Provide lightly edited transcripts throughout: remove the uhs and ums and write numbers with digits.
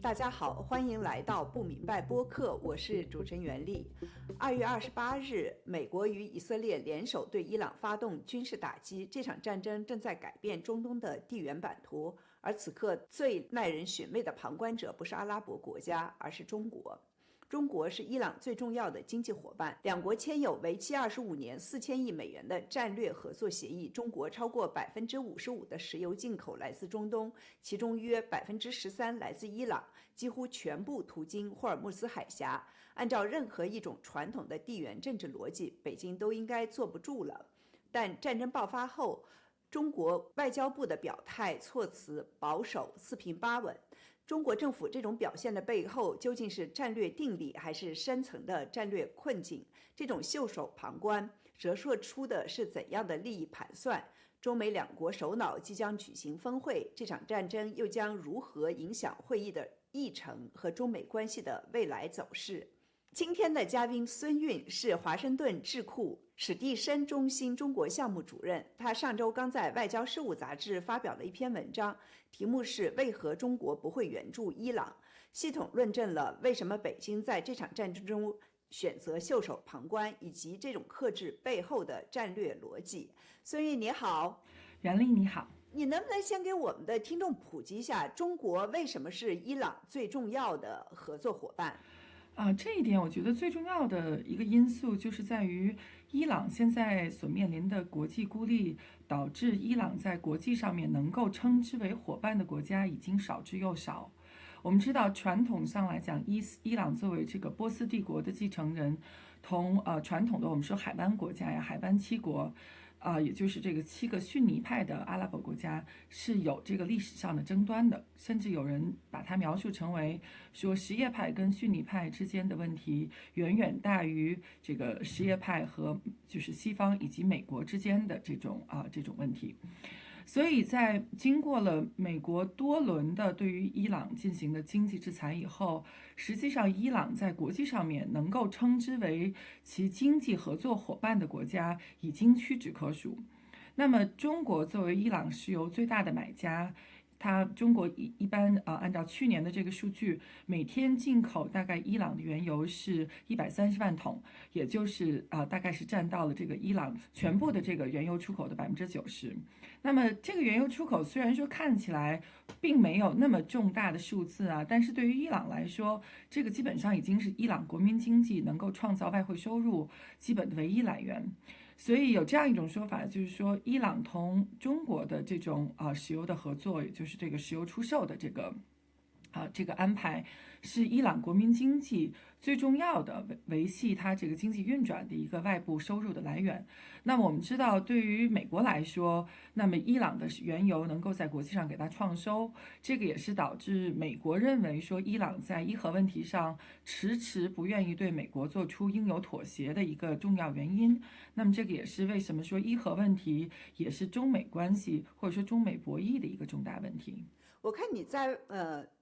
大家好，欢迎来到不明白播客，我是主持人袁丽。2月28日，美国与以色列联手对伊朗发动军事打击，这场战争正在改变中东的地缘版图。而此刻最耐人寻味的旁观者不是阿拉伯国家，而是中国。中国是伊朗最重要的经济伙伴，两国签有为期25年、4000亿美元的战略合作协议。中国超过55%的石油进口来自中东，其中约13%来自伊朗，几乎全部途经霍尔木兹海峡。按照任何一种传统的地缘政治逻辑，北京都应该坐不住了。但战争爆发后，中国外交部的表态措辞保守、四平八稳。中国政府这种表现的背后，究竟是战略定力，还是深层的战略困境？这种袖手旁观折射出的是怎样的利益盘算？中美两国首脑即将举行峰会，这场战争又将如何影响会议的议程和中美关系的未来走势？今天的嘉宾孙运是华盛顿智库史蒂生中心中国项目主任，他上周刚在《外交事务》杂志发表了一篇文章，题目是为何中国不会援助伊朗，系统论证了为什么北京在这场战争中选择袖手旁观，以及这种克制背后的战略逻辑。孙运你好。袁丽你好。你能不能先给我们的听众普及一下，中国为什么是伊朗最重要的合作伙伴？这一点我觉得最重要的一个因素就是在于伊朗现在所面临的国际孤立，导致伊朗在国际上面能够称之为伙伴的国家已经少之又少。我们知道传统上来讲，伊朗作为这个波斯帝国的继承人，同传统的我们说海湾国家呀，海湾七国。也就是这个7个逊尼派的阿拉伯国家是有这个历史上的争端的，甚至有人把它描述成为说什叶派跟逊尼派之间的问题远远大于这个什叶派和就是西方以及美国之间的这种问题。所以在经过了美国多轮的对于伊朗进行的经济制裁以后，实际上伊朗在国际上面能够称之为其经济合作伙伴的国家已经屈指可数。那么中国作为伊朗石油最大的买家，中国一般按照去年的这个数据，每天进口大概伊朗的原油是130万桶，也就是大概是占到了这个伊朗全部的这个原油出口的90%。那么这个原油出口虽然说看起来并没有那么重大的数字但是对于伊朗来说，这个基本上已经是伊朗国民经济能够创造外汇收入基本的唯一来源。所以有这样一种说法，就是说伊朗同中国的这种石油的合作，也就是这个石油出售的这个安排，是伊朗国民经济最重要的维系它这个经济运转的一个外部收入的来源。那么我们知道，对于美国来说，那么伊朗的原油能够在国际上给它创收，这个也是导致美国认为说伊朗在伊核问题上迟迟不愿意对美国做出应有妥协的一个重要原因。那么这个也是为什么说伊核问题也是中美关系或者说中美博弈的一个重大问题。我看你在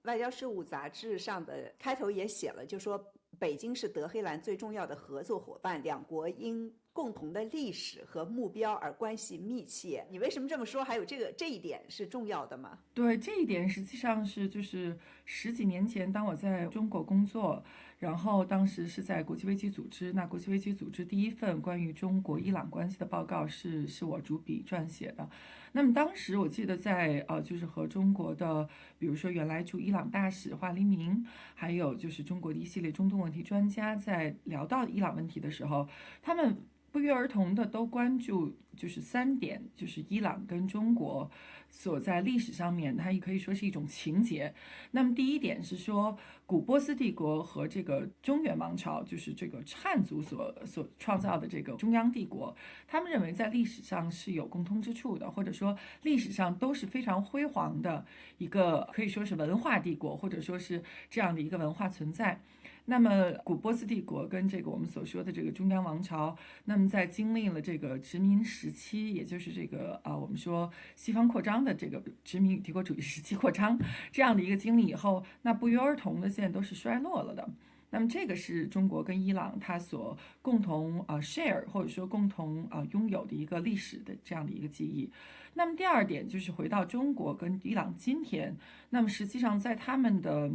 外交事务杂志上的开头也写了，就说北京是德黑兰最重要的合作伙伴，两国因共同的历史和目标而关系密切。你为什么这么说？还有这一点是重要的吗？对，这一点实际上是就是10几年前，当我在中国工作，然后当时是在国际危机组织。那国际危机组织第一份关于中国伊朗关系的报告是我主笔撰写的。那么当时我记得在就是和中国的，比如说原来驻伊朗大使华黎明，还有就是中国的一系列中东问题专家，在聊到伊朗问题的时候，他们不约而同的都关注就是3点，就是伊朗跟中国所在历史上面，它也可以说是一种情节。那么第一点是说，古波斯帝国和这个中原王朝，就是这个汉族所创造的这个中央帝国，他们认为在历史上是有共通之处的，或者说历史上都是非常辉煌的一个可以说是文化帝国，或者说是这样的一个文化存在。那么古波斯帝国跟这个我们所说的这个中央王朝，那么在经历了这个殖民时期，也就是这个我们说西方扩张的这个殖民帝国主义时期扩张这样的一个经历以后，那不约而同的现在都是衰落了的。那么这个是中国跟伊朗它所共同share 或者说共同拥有的一个历史的这样的一个记忆。那么第二点就是回到中国跟伊朗今天，那么实际上在他们的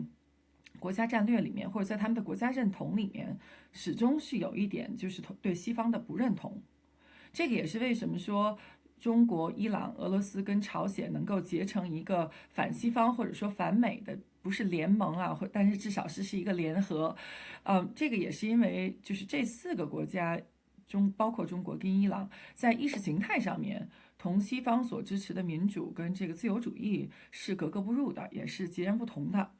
国家战略里面，或者在他们的国家认同里面，始终是有一点就是对西方的不认同。这个也是为什么说中国、伊朗、俄罗斯跟朝鲜能够结成一个反西方或者说反美的，不是联盟啊，但是至少是一个联合。这个也是因为就是这4个国家包括中国跟伊朗，在意识形态上面同西方所支持的民主跟这个自由主义是格格不入的，也是截然不同的。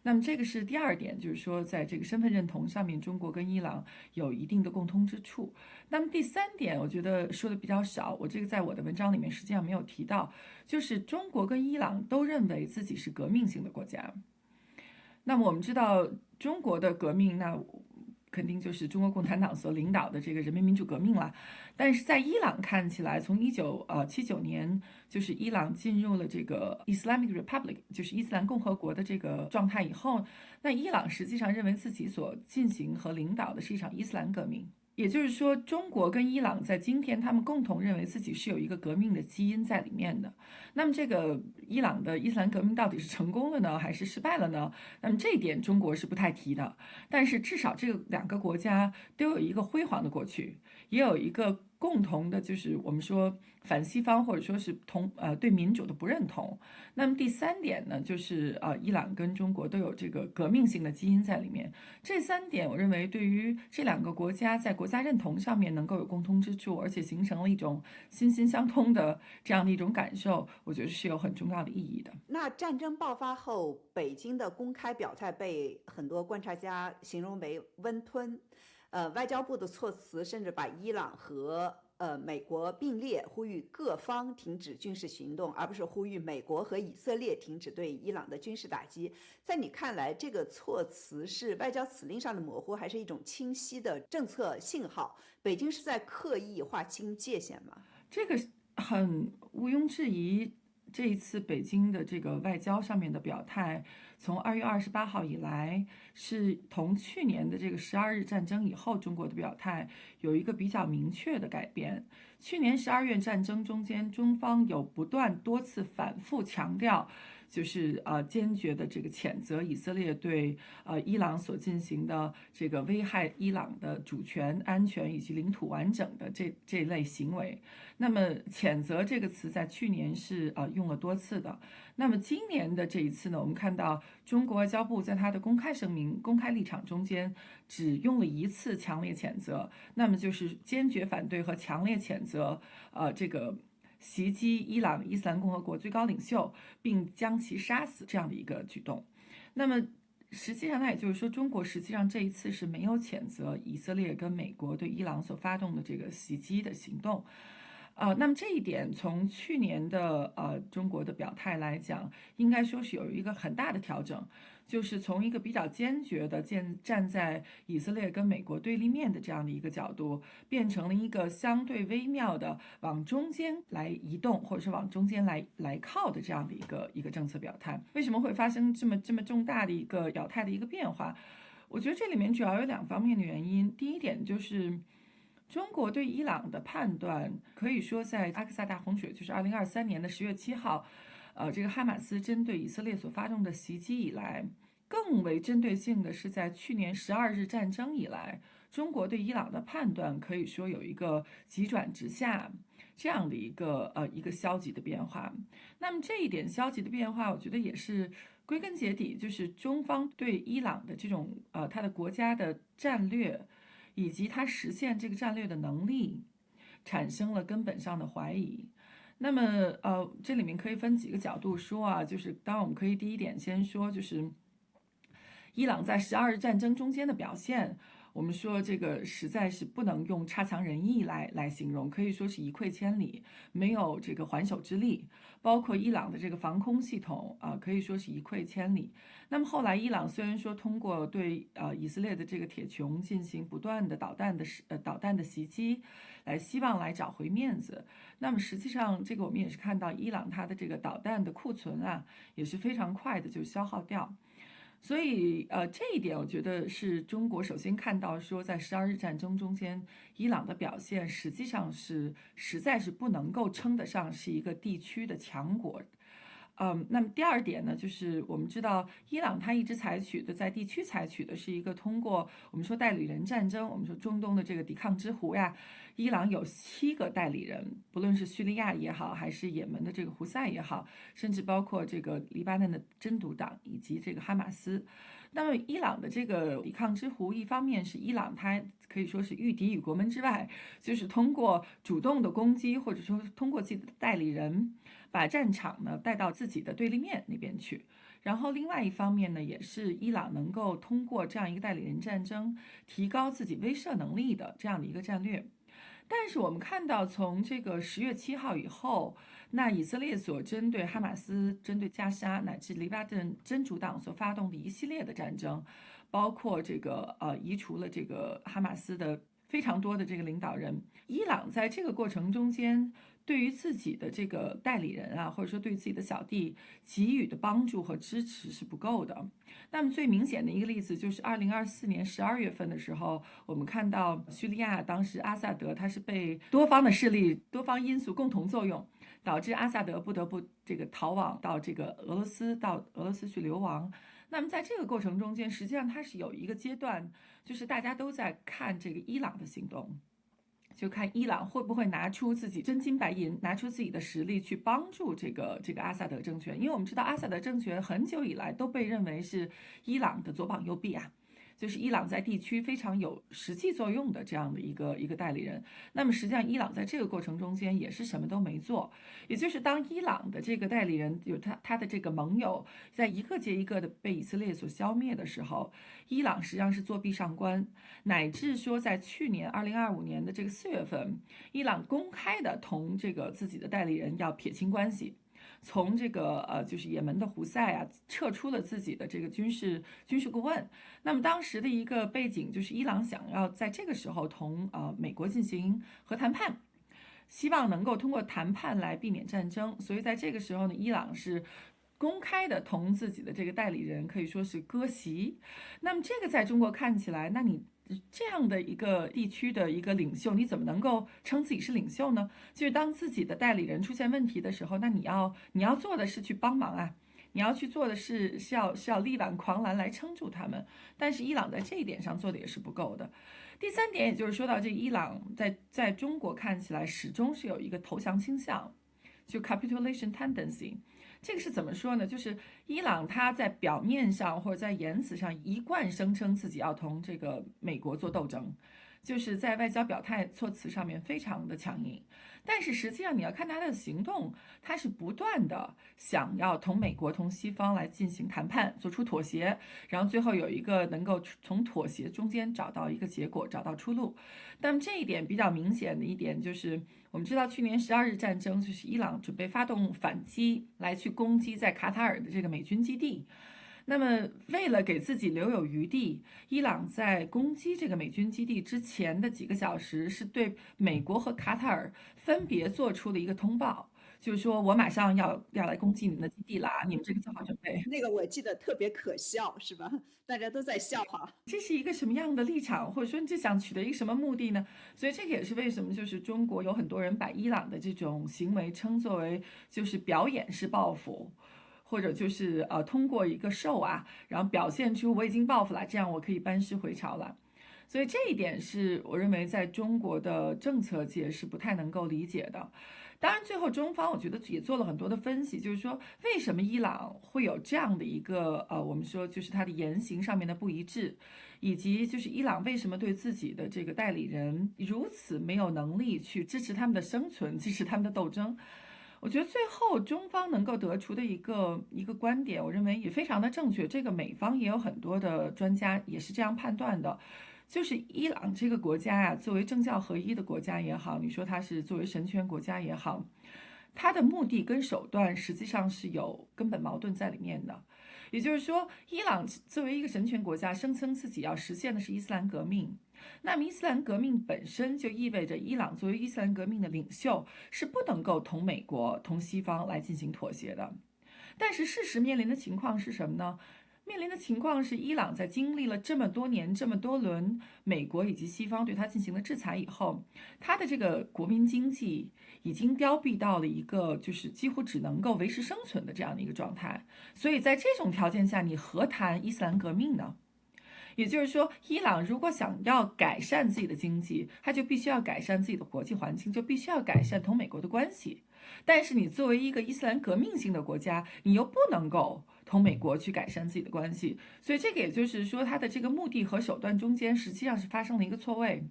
那么这个是第二点，就是说在这个身份认同上面，中国跟伊朗有一定的共通之处。那么第三点，我觉得说的比较少，我这个在我的文章里面实际上没有提到，就是中国跟伊朗都认为自己是革命性的国家。那么我们知道中国的革命，那肯定就是中国共产党所领导的这个人民民主革命了。但是在伊朗看起来，从1979年，就是伊朗进入了这个 Islamic Republic， 就是伊斯兰共和国的这个状态以后，那伊朗实际上认为自己所进行和领导的是一场伊斯兰革命。也就是说，中国跟伊朗在今天，他们共同认为自己是有一个革命的基因在里面的。那么，这个伊朗的伊斯兰革命到底是成功了呢，还是失败了呢？那么这一点中国是不太提的。但是至少这2个国家都有一个辉煌的过去，也有一个共同的，就是我们说反西方或者说是对民主的不认同。那么第三点呢，就是伊朗跟中国都有这个革命性的基因在里面。这3点我认为对于这2个国家在国家认同上面能够有共通之处，而且形成了一种心心相通的这样的一种感受，我觉得是有很重要的意义的。那战争爆发后，北京的公开表态被很多观察家形容为温吞。外交部的措辞甚至把伊朗和美国并列，呼吁各方停止军事行动，而不是呼吁美国和以色列停止对伊朗的军事打击。在你看来，这个措辞是外交辞令上的模糊，还是一种清晰的政策信号？北京是在刻意划清界限吗？这个很毋庸置疑。这一次北京的这个外交上面的表态，从2月28号以来，是同去年的这个12日战争以后中国的表态有一个比较明确的改变。去年12月战争中间，中方有不断多次反复强调，就是坚决的这个谴责以色列对伊朗所进行的这个危害伊朗的主权、安全以及领土完整的这类行为。那么谴责这个词在去年是用了多次的。那么今年的这一次呢，我们看到中国外交部在他的公开声明、公开立场中间只用了1次强烈谴责，那么就是坚决反对和强烈谴责这个袭击伊朗伊斯兰共和国最高领袖，并将其杀死这样的一个举动。那么实际上，那也就是说，中国实际上这一次是没有谴责以色列跟美国对伊朗所发动的这个袭击的行动。那么这一点从去年的中国的表态来讲，应该说是有一个很大的调整，就是从一个比较坚决的站在以色列跟美国对立面的这样的一个角度，变成了一个相对微妙的往中间来移动，或者是往中间来靠的这样的一个政策表态。为什么会发生这么重大的一个表态的一个变化？我觉得这里面主要有2方面的原因。第一点就是中国对伊朗的判断，可以说在阿克萨大洪水，就是2023年的10月7号，这个哈马斯针对以色列所发动的袭击以来，更为针对性的是在去年12日战争以来，中国对伊朗的判断可以说有一个急转直下这样的一个消极的变化。那么这一点消极的变化，我觉得也是归根结底就是中方对伊朗的这种他的国家的战略，以及他实现这个战略的能力，产生了根本上的怀疑。那么这里面可以分几个角度说啊，就是当然我们可以第一点先说，就是伊朗在12日战争中间的表现，我们说这个实在是不能用差强人意来形容，可以说是一溃千里，没有这个还手之力。包括伊朗的这个防空系统可以说是一溃千里。那么后来伊朗虽然说通过对以色列的这个铁穹进行不断的导弹的袭击，希望来找回面子。那么实际上这个我们也是看到伊朗它的这个导弹的库存也是非常快的就消耗掉。所以这一点我觉得是中国首先看到说，在12日战争中间，伊朗的表现实际上是实在是不能够称得上是一个地区的强国。那么第二点呢，就是我们知道伊朗它一直采取的在地区采取的是一个通过我们说代理人战争，我们说中东的这个抵抗之湖呀，伊朗有7个代理人，不论是叙利亚也好，还是也门的这个胡塞也好，甚至包括这个黎巴嫩的真主党以及这个哈马斯。那么伊朗的这个抵抗之湖，一方面是伊朗它可以说是御敌于国门之外，就是通过主动的攻击，或者说通过自己的代理人，把战场呢带到自己的对立面那边去。然后另外一方面呢，也是伊朗能够通过这样一个代理人战争，提高自己威慑能力的这样的一个战略。但是我们看到，从这个10月7号以后，那以色列所针对哈马斯、针对加沙乃至黎巴嫩真主党所发动的一系列的战争，包括这个移除了这个哈马斯的非常多的这个领导人，伊朗在这个过程中间，对于自己的这个代理人啊，或者说对自己的小弟给予的帮助和支持是不够的。那么最明显的一个例子就是2024年12月份的时候，我们看到叙利亚当时阿萨德他是被多方的势力、多方因素共同作用，导致阿萨德不得不这个逃往到这个俄罗斯，到俄罗斯去流亡。那么在这个过程中间，实际上它是有一个阶段，就是大家都在看这个伊朗的行动。就看伊朗会不会拿出自己真金白银，拿出自己的实力去帮助这个阿萨德政权，因为我们知道阿萨德政权很久以来都被认为是伊朗的左膀右臂啊，就是伊朗在地区非常有实际作用的这样的一个代理人。那么实际上伊朗在这个过程中间也是什么都没做，也就是当伊朗的这个代理人有他的这个盟友在一个接一个的被以色列所消灭的时候，伊朗实际上是作壁上观，乃至说在去年2025年的这个4月份，伊朗公开的同这个自己的代理人要撇清关系。从这个就是也门的胡塞啊，撤出了自己的这个军事顾问。那么当时的一个背景就是伊朗想要在这个时候同美国进行核谈判，希望能够通过谈判来避免战争。所以在这个时候呢，伊朗是公开的同自己的这个代理人可以说是割席。那么这个在中国看起来，那你这样的一个地区的一个领袖，你怎么能够称自己是领袖呢？就是当自己的代理人出现问题的时候，那你要做的是去帮忙啊，你要去做的是要力挽狂澜来撑住他们。但是伊朗在这一点上做的也是不够的。第三点，也就是说到这伊朗在中国看起来始终是有一个投降倾向，就 capitulation tendency。这个是怎么说呢？就是伊朗它在表面上或者在言辞上一贯声称自己要同这个美国做斗争，就是在外交表态措辞上面非常的强硬，但是实际上你要看他的行动，他是不断的想要同美国同西方来进行谈判，做出妥协，然后最后有一个能够从妥协中间找到一个结果，找到出路。那么这一点比较明显的一点就是，我们知道去年12日战争，就是伊朗准备发动反击来去攻击在卡塔尔的这个美军基地。那么，为了给自己留有余地，伊朗在攻击这个美军基地之前的几个小时，是对美国和卡塔尔分别做出了一个通报，就是说我马上要来攻击你们的基地了，你们这个做好准备。那个我记得特别可笑，是吧？大家都在笑话。这是一个什么样的立场，或者说你这想取得一个什么目的呢？所以这个也是为什么就是中国有很多人把伊朗的这种行为称作为就是表演式报复。或者就是通过一个show啊，然后表现出我已经报复了，这样我可以班师回朝了。所以这一点是我认为在中国的政策界是不太能够理解的。当然，最后中方我觉得也做了很多的分析，就是说为什么伊朗会有这样的一个我们说就是它的言行上面的不一致，以及就是伊朗为什么对自己的这个代理人如此没有能力去支持他们的生存，支持他们的斗争。我觉得最后中方能够得出的一个观点，我认为也非常的正确。这个美方也有很多的专家也是这样判断的，就是伊朗这个国家呀，作为政教合一的国家也好，你说它是作为神权国家也好，它的目的跟手段实际上是有根本矛盾在里面的。也就是说，伊朗作为一个神权国家，声称自己要实现的是伊斯兰革命。那么伊斯兰革命本身就意味着伊朗作为伊斯兰革命的领袖是不能够同美国同西方来进行妥协的。但是事实面临的情况是什么呢？面临的情况是，伊朗在经历了这么多年、这么多轮美国以及西方对它进行了制裁以后，它的这个国民经济已经凋敝到了一个就是几乎只能够维持生存的这样的一个状态。所以在这种条件下，你何谈伊斯兰革命呢？也就是说，伊朗如果想要改善自己的经济，它就必须要改善自己的国际环境，就必须要改善同美国的关系。但是你作为一个伊斯兰革命性的国家，你又不能够同美国去改善自己的关系，所以这个也就是说，它的这个目的和手段中间实际上是发生了一个错位。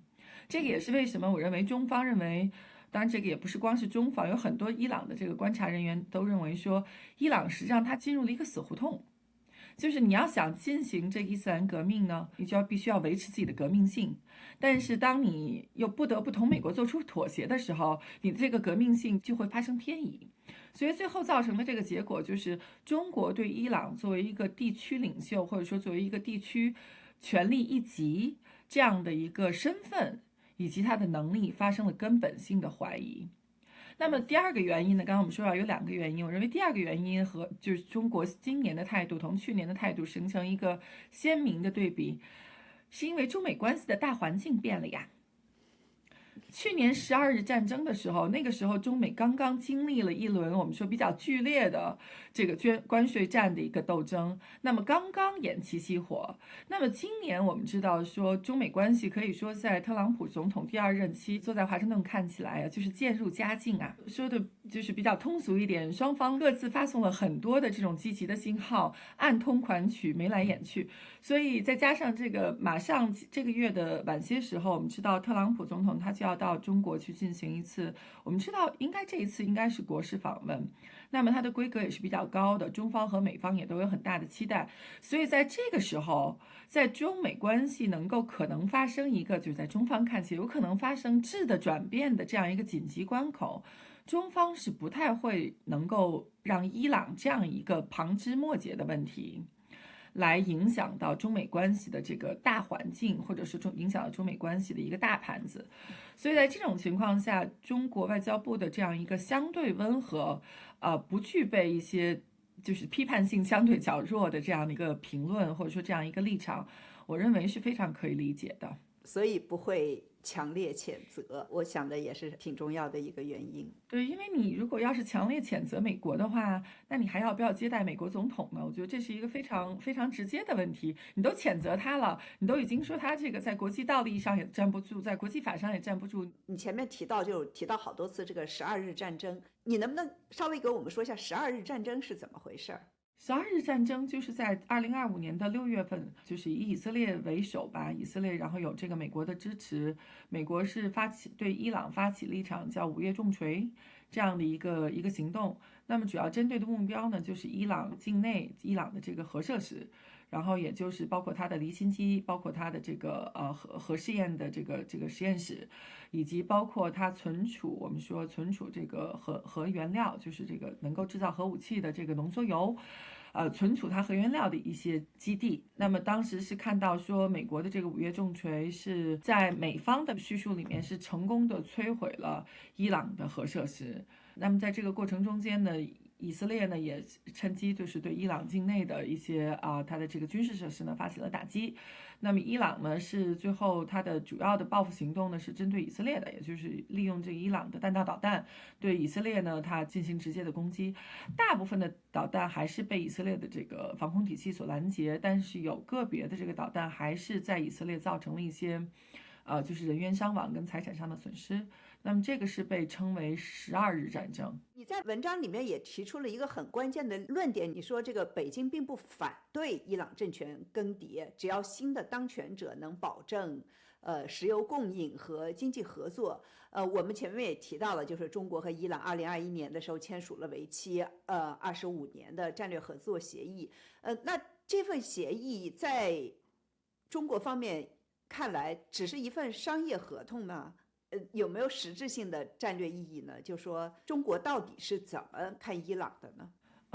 这个也是为什么我认为中方认为。当然，这个也不是光是中方，有很多伊朗的这个观察人员都认为说，伊朗实际上它进入了一个死胡同。就是你要想进行这个伊斯兰革命呢，你就必须要维持自己的革命性。但是当你又不得不同美国做出妥协的时候，你的这个革命性就会发生偏移。所以最后造成的这个结果就是，中国对伊朗作为一个地区领袖，或者说作为一个地区权力一级这样的一个身份以及他的能力发生了根本性的怀疑。那么第二个原因呢？刚刚我们说到有两个原因，我认为第二个原因和就是中国今年的态度同去年的态度形成一个鲜明的对比，是因为中美关系的大环境变了呀。去年12日战争的时候，那个时候中美刚刚经历了一轮我们说比较剧烈的这个关税战的一个斗争，那么刚刚偃旗息火。那么今年我们知道说中美关系可以说在特朗普总统第2任期坐在华盛顿看起来啊，就是渐入佳境啊。说的就是比较通俗一点，双方各自发送了很多的这种积极的信号，暗通款曲，眉来眼去。所以再加上这个马上这个月的晚些时候，我们知道特朗普总统他就要到中国去进行一次，我们知道应该这一次应该是国事访问，那么它的规格也是比较高的，中方和美方也都有很大的期待。所以在这个时候，在中美关系能够可能发生一个，就是在中方看起有可能发生质的转变的这样一个紧急关口，中方是不太会能够让伊朗这样一个旁枝末节的问题来影响到中美关系的这个大环境，或者是影响到中美关系的一个大盘子。所以在这种情况下，中国外交部的这样一个相对温和，不具备一些就是批判性相对较弱的这样的一个评论，或者说这样一个立场，我认为是非常可以理解的。所以不会强烈谴责，我想的也是挺重要的一个原因。对，因为你如果要是强烈谴责美国的话，那你还要不要接待美国总统呢？我觉得这是一个非常非常直接的问题。你都谴责他了，你都已经说他这个在国际道义上也站不住，在国际法上也站不住。你前面提到好多次这个12日战争，你能不能稍微给我们说一下12日战争是怎么回事？12日战争就是在2025年的6月份，就是以以色列为首吧，以色列然后有这个美国的支持，美国是对伊朗发起了一场叫5月重锤这样的一个行动。那么主要针对的目标呢，就是伊朗境内伊朗的这个核设施，然后也就是包括它的离心机，包括它的这个核试验的这个实验室，以及包括它存储这个核原料，就是这个能够制造核武器的这个浓缩铀。存储它核原料的一些基地。那么当时是看到说，美国的这个5月重锤是在美方的叙述里面是成功的摧毁了伊朗的核设施。那么在这个过程中间呢，以色列呢也趁机就是对伊朗境内的一些它的这个军事设施呢发起了打击。那么伊朗呢是最后它的主要的报复行动呢是针对以色列的，也就是利用这个伊朗的弹道导弹对以色列呢它进行直接的攻击。大部分的导弹还是被以色列的这个防空体系所拦截，但是有个别的这个导弹还是在以色列造成了一些就是人员伤亡跟财产上的损失。那么这个是被称为12日战争。你在文章里面也提出了一个很关键的论点，你说这个北京并不反对伊朗政权更迭，只要新的当权者能保证石油供应和经济合作。我们前面也提到了，就是中国和伊朗2021年的时候签署了为期25年的战略合作协议。那这份协议在中国方面看来只是一份商业合同吗？有没有实质性的战略意义呢？就说中国到底是怎么看伊朗的呢？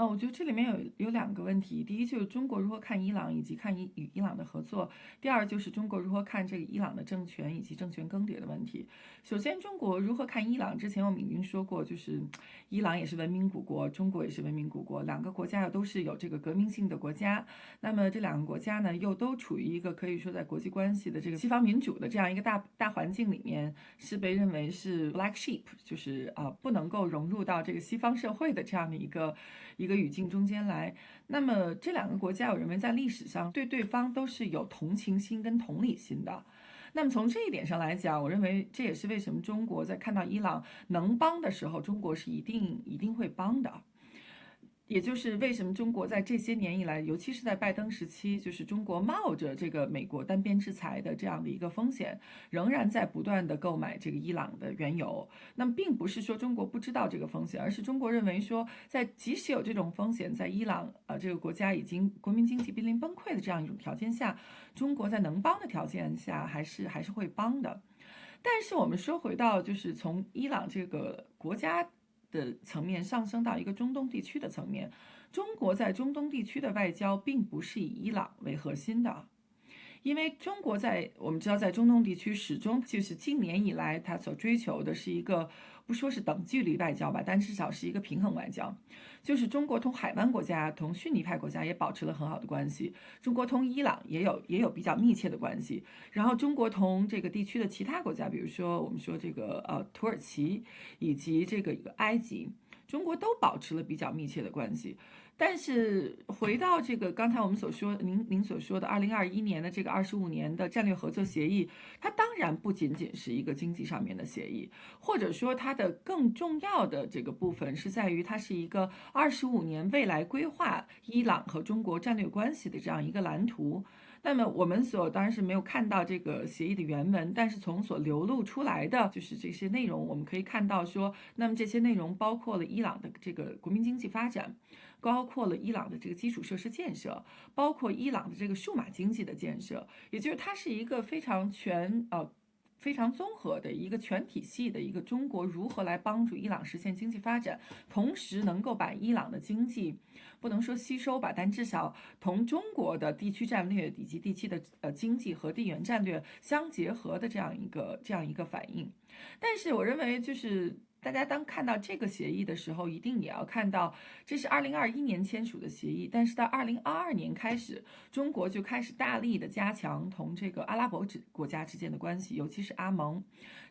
我觉得这里面有两个问题，第一就是中国如何看伊朗以及看与伊朗的合作，第二就是中国如何看这个伊朗的政权以及政权更迭的问题。首先，中国如何看伊朗？之前我们已经说过，就是伊朗也是文明古国，中国也是文明古国，两个国家都是有这个革命性的国家。那么这两个国家呢，又都处于一个可以说在国际关系的这个西方民主的这样一个大环境里面，是被认为是 black sheep，就是不能够融入到这个西方社会的这样的一个语境中间来。那么这两个国家，我认为在历史上对对方都是有同情心跟同理心的。那么从这一点上来讲，我认为这也是为什么中国在看到伊朗能帮的时候，中国是一定会帮的。也就是为什么中国在这些年以来，尤其是在拜登时期，就是中国冒着这个美国单边制裁的这样的一个风险，仍然在不断的购买这个伊朗的原油。那么并不是说中国不知道这个风险，而是中国认为说，在即使有这种风险，在伊朗这个国家已经国民经济濒临崩溃的这样一种条件下，中国在能帮的条件下，还是会帮的。但是我们说回到，就是从伊朗这个国家的层面上升到一个中东地区的层面，中国在中东地区的外交并不是以伊朗为核心的。因为中国我们知道，在中东地区始终就是近年以来，它所追求的是一个不说是等距离外交吧，但至少是一个平衡外交。就是中国同海湾国家、同逊尼派国家也保持了很好的关系，中国同伊朗也有比较密切的关系。然后中国同这个地区的其他国家，比如说我们说这个土耳其以及这个埃及，中国都保持了比较密切的关系。但是回到这个刚才我们所说，您所说的2021年的这个25年的战略合作协议，它当然不仅仅是一个经济上面的协议，或者说它的更重要的这个部分是在于它是一个25年未来规划伊朗和中国战略关系的这样一个蓝图。那么我们当然是没有看到这个协议的原文，但是从所流露出来的就是这些内容，我们可以看到说，那么这些内容包括了伊朗的这个国民经济发展，包括了伊朗的这个基础设施建设，包括伊朗的这个数码经济的建设，也就是它是一个非常非常综合的一个全体系的一个中国如何来帮助伊朗实现经济发展，同时能够把伊朗的经济不能说吸收吧，但至少同中国的地区战略以及地区的经济和地缘战略相结合的这样一个反应。但是我认为就是大家当看到这个协议的时候，一定也要看到，这是2021年签署的协议，但是到2022年开始，中国就开始大力的加强同这个阿拉伯国家之间的关系，尤其是阿盟。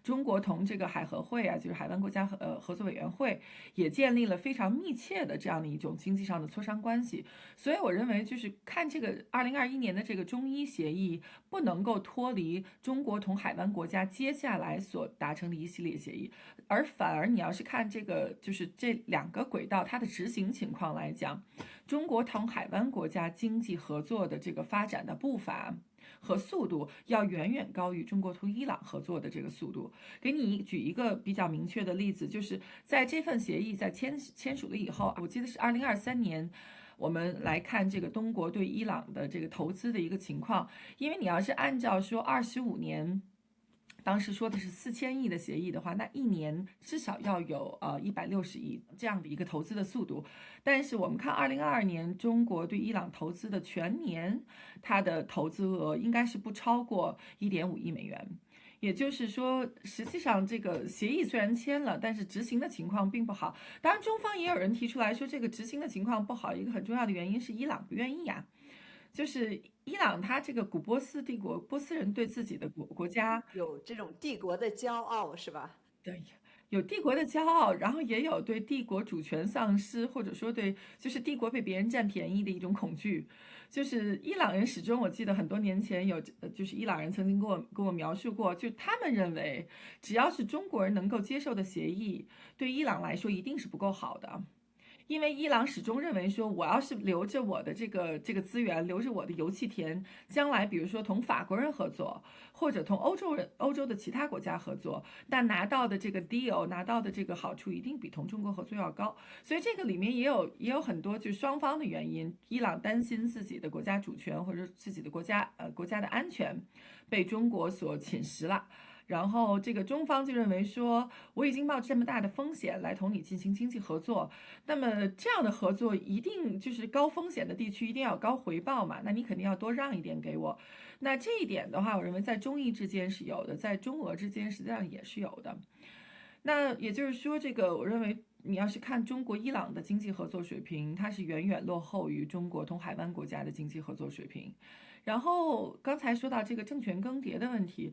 中国同这个海合会就是海湾国家合作委员会，也建立了非常密切的这样的一种经济上的磋商关系。所以我认为，就是看这个2021年的这个中伊协议，不能够脱离中国同海湾国家接下来所达成的一系列协议，而反而你要是看这个就是这两个轨道它的执行情况来讲，中国同海湾国家经济合作的这个发展的步伐和速度要远远高于中国同伊朗合作的这个速度。给你举一个比较明确的例子，就是在这份协议在签署了以后，我记得是2023年。我们来看这个中国对伊朗的这个投资的一个情况，因为你要是按照说25年。当时说的是4000亿的协议的话，那一年至少要有160亿这样的一个投资的速度。但是我们看2022年中国对伊朗投资的全年，它的投资额应该是不超过1.5亿美元。也就是说，实际上这个协议虽然签了，但是执行的情况并不好。当然，中方也有人提出来说，这个执行的情况不好，一个很重要的原因是伊朗不愿意呀。就是伊朗，它这个古波斯帝国，波斯人对自己的国家有这种帝国的骄傲，是吧？对，有帝国的骄傲，然后也有对帝国主权丧失，或者说对就是帝国被别人占便宜的一种恐惧。就是伊朗人始终，我记得很多年前就是伊朗人曾经跟我描述过，就他们认为，只要是中国人能够接受的协议，对伊朗来说一定是不够好的。因为伊朗始终认为说，我要是留着我的这个资源，留着我的油气田，将来比如说同法国人合作，或者同欧洲的其他国家合作，但拿到的这个 deal 拿到的这个好处一定比同中国合作要高。所以这个里面也有很多就是双方的原因，伊朗担心自己的国家主权或者自己的国家的安全被中国所侵蚀了。然后这个中方就认为说，我已经冒这么大的风险来同你进行经济合作，那么这样的合作一定就是高风险的地区一定要有高回报嘛，那你肯定要多让一点给我。那这一点的话，我认为在中伊之间是有的，在中俄之间实际上也是有的。那也就是说，这个我认为你要是看中国伊朗的经济合作水平，它是远远落后于中国同海湾国家的经济合作水平。然后刚才说到这个政权更迭的问题，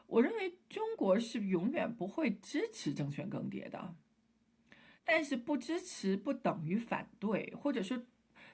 我认为中国是永远不会支持政权更迭的，但是不支持不等于反对，或者说，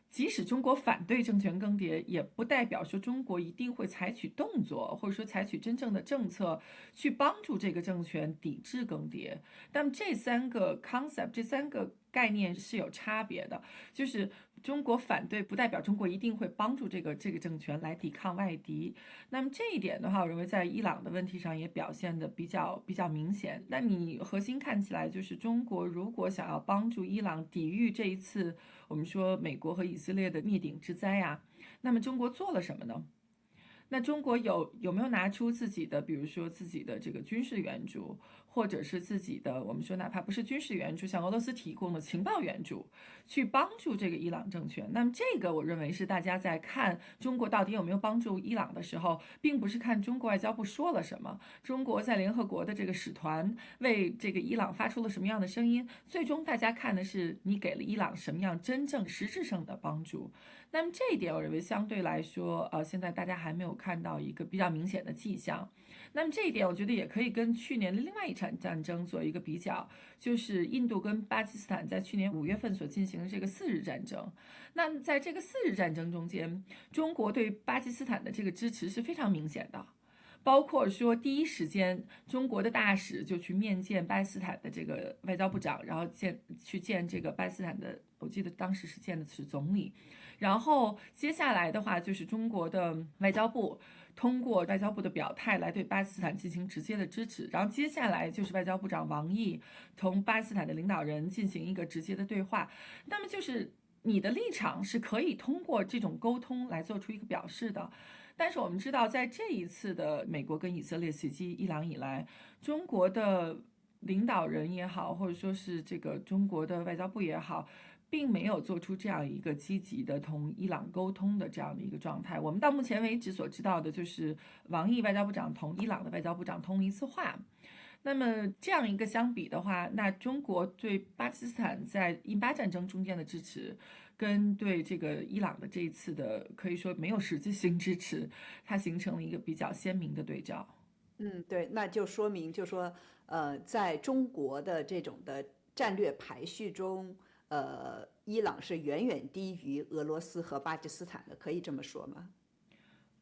即使中国反对政权更迭，也不代表说中国一定会采取动作，或者说采取真正的政策去帮助这个政权抵制更迭。那么这三个 concept，这三个概念是有差别的，就是中国反对不代表中国一定会帮助这个政权来抵抗外敌。那么这一点的话，我认为在伊朗的问题上也表现的比较明显。那你核心看起来就是中国如果想要帮助伊朗抵御这一次我们说美国和以色列的灭顶之灾啊，那么中国做了什么呢？那中国有没有拿出自己的，比如说自己的这个军事援助，或者是自己的我们说哪怕不是军事援助，像俄罗斯提供的情报援助，去帮助这个伊朗政权？那么这个我认为是大家在看中国到底有没有帮助伊朗的时候，并不是看中国外交部说了什么，中国在联合国的这个使团为这个伊朗发出了什么样的声音，最终大家看的是你给了伊朗什么样真正实质上的帮助。那么这一点，我认为相对来说，现在大家还没有看到一个比较明显的迹象。那么这一点，我觉得也可以跟去年的另外一场战争做一个比较，就是印度跟巴基斯坦在去年5月份所进行的这个4日战争。那么在这个4日战争中间，中国对巴基斯坦的这个支持是非常明显的。包括说，第一时间中国的大使就去面见巴基斯坦的这个外交部长，然后去见这个巴基斯坦的，我记得当时是见的是总理。然后接下来的话，就是中国的外交部通过外交部的表态来对巴基斯坦进行直接的支持。然后接下来就是外交部长王毅同巴基斯坦的领导人进行一个直接的对话。那么就是你的立场是可以通过这种沟通来做出一个表示的。但是我们知道，在这一次的美国跟以色列袭击伊朗以来，中国的领导人也好，或者说是这个中国的外交部也好，并没有做出这样一个积极的同伊朗沟通的这样的一个状态。我们到目前为止所知道的就是王毅外交部长同伊朗的外交部长通了一次话。那么这样一个相比的话，那中国对巴基斯坦在印巴战争中间的支持，跟对这个伊朗的这一次的可以说没有实质性支持，它形成了一个比较鲜明的对照。对，那就说明，就说，在中国的这种的战略排序中，伊朗是远远低于俄罗斯和巴基斯坦的，可以这么说吗？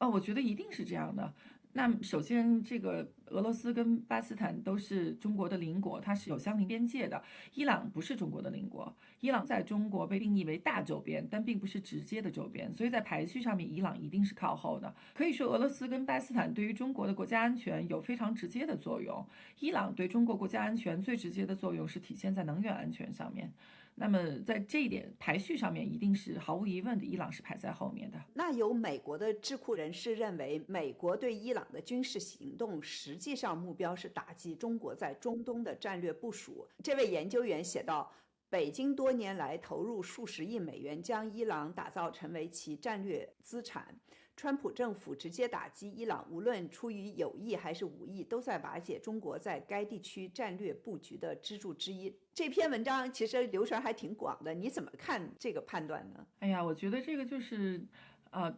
我觉得一定是这样的。那首先，这个俄罗斯跟巴基斯坦都是中国的邻国，它是有相邻边界的。伊朗不是中国的邻国，伊朗在中国被定义为大周边，但并不是直接的周边，所以在排序上面，伊朗一定是靠后的。可以说，俄罗斯跟巴基斯坦对于中国的国家安全有非常直接的作用，伊朗对中国国家安全最直接的作用是体现在能源安全上面。那么在这一点排序上面，一定是毫无疑问的，伊朗是排在后面的。那有美国的智库人士认为，美国对伊朗的军事行动实际上目标是打击中国在中东的战略部署。这位研究员写道，北京多年来投入数十亿美元，将伊朗打造成为其战略资产。川普政府直接打击伊朗，无论出于有意还是无意，都在瓦解中国在该地区战略布局的支柱之一。这篇文章其实流传还挺广的，你怎么看这个判断呢？哎呀，我觉得这个就是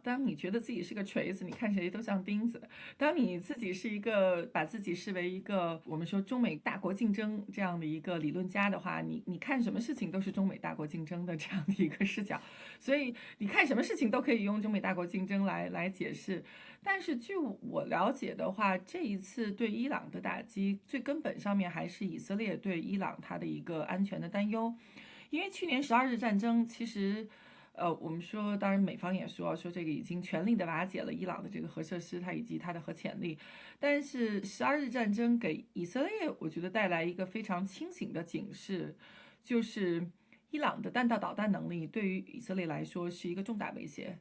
当你觉得自己是个锤子，你看谁都像钉子；当你自己是一个把自己视为一个我们说中美大国竞争这样的一个理论家的话，你看什么事情都是中美大国竞争的这样的一个视角，所以你看什么事情都可以用中美大国竞争来解释。但是据我了解的话，这一次对伊朗的打击，最根本上面还是以色列对伊朗它的一个安全的担忧，因为去年12日战争其实。我们说，当然美方也说这个已经全力的瓦解了伊朗的这个核设施，它以及它的核潜力。但是12日战争给以色列，我觉得带来一个非常清醒的警示，就是伊朗的弹道导弹能力对于以色列来说是一个重大威胁。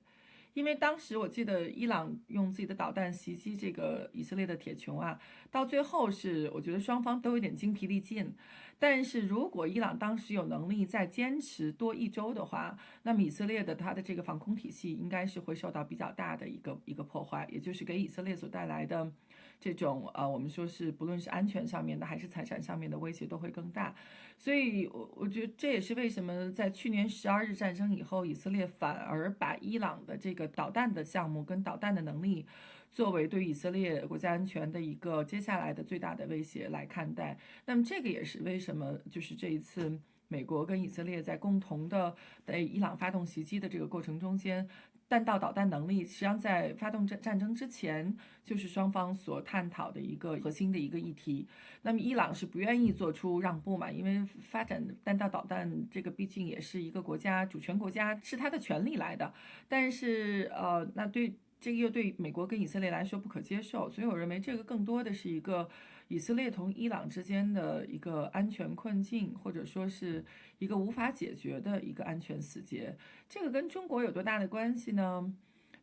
因为当时我记得伊朗用自己的导弹袭击这个以色列的铁穹啊，到最后是我觉得双方都有点精疲力尽。但是如果伊朗当时有能力再坚持多一周的话，那么以色列的它的这个防空体系应该是会受到比较大的一个破坏，也就是给以色列所带来的这种我们说是不论是安全上面的还是财产上面的威胁都会更大。所以我觉得这也是为什么在去年12日战争以后，以色列反而把伊朗的这个导弹的项目跟导弹的能力作为对以色列国家安全的一个接下来的最大的威胁来看待。那么这个也是为什么就是这一次美国跟以色列在共同的对伊朗发动袭击的这个过程中间，弹道导弹能力实际上在发动战争之前就是双方所探讨的一个核心的一个议题。那么伊朗是不愿意做出让步嘛，因为发展弹道导弹这个毕竟也是一个国家主权国家是他的权利来的，但是那对这个又对美国跟以色列来说不可接受，所以我认为这个更多的是一个以色列同伊朗之间的一个安全困境，或者说是一个无法解决的一个安全死结。这个跟中国有多大的关系呢？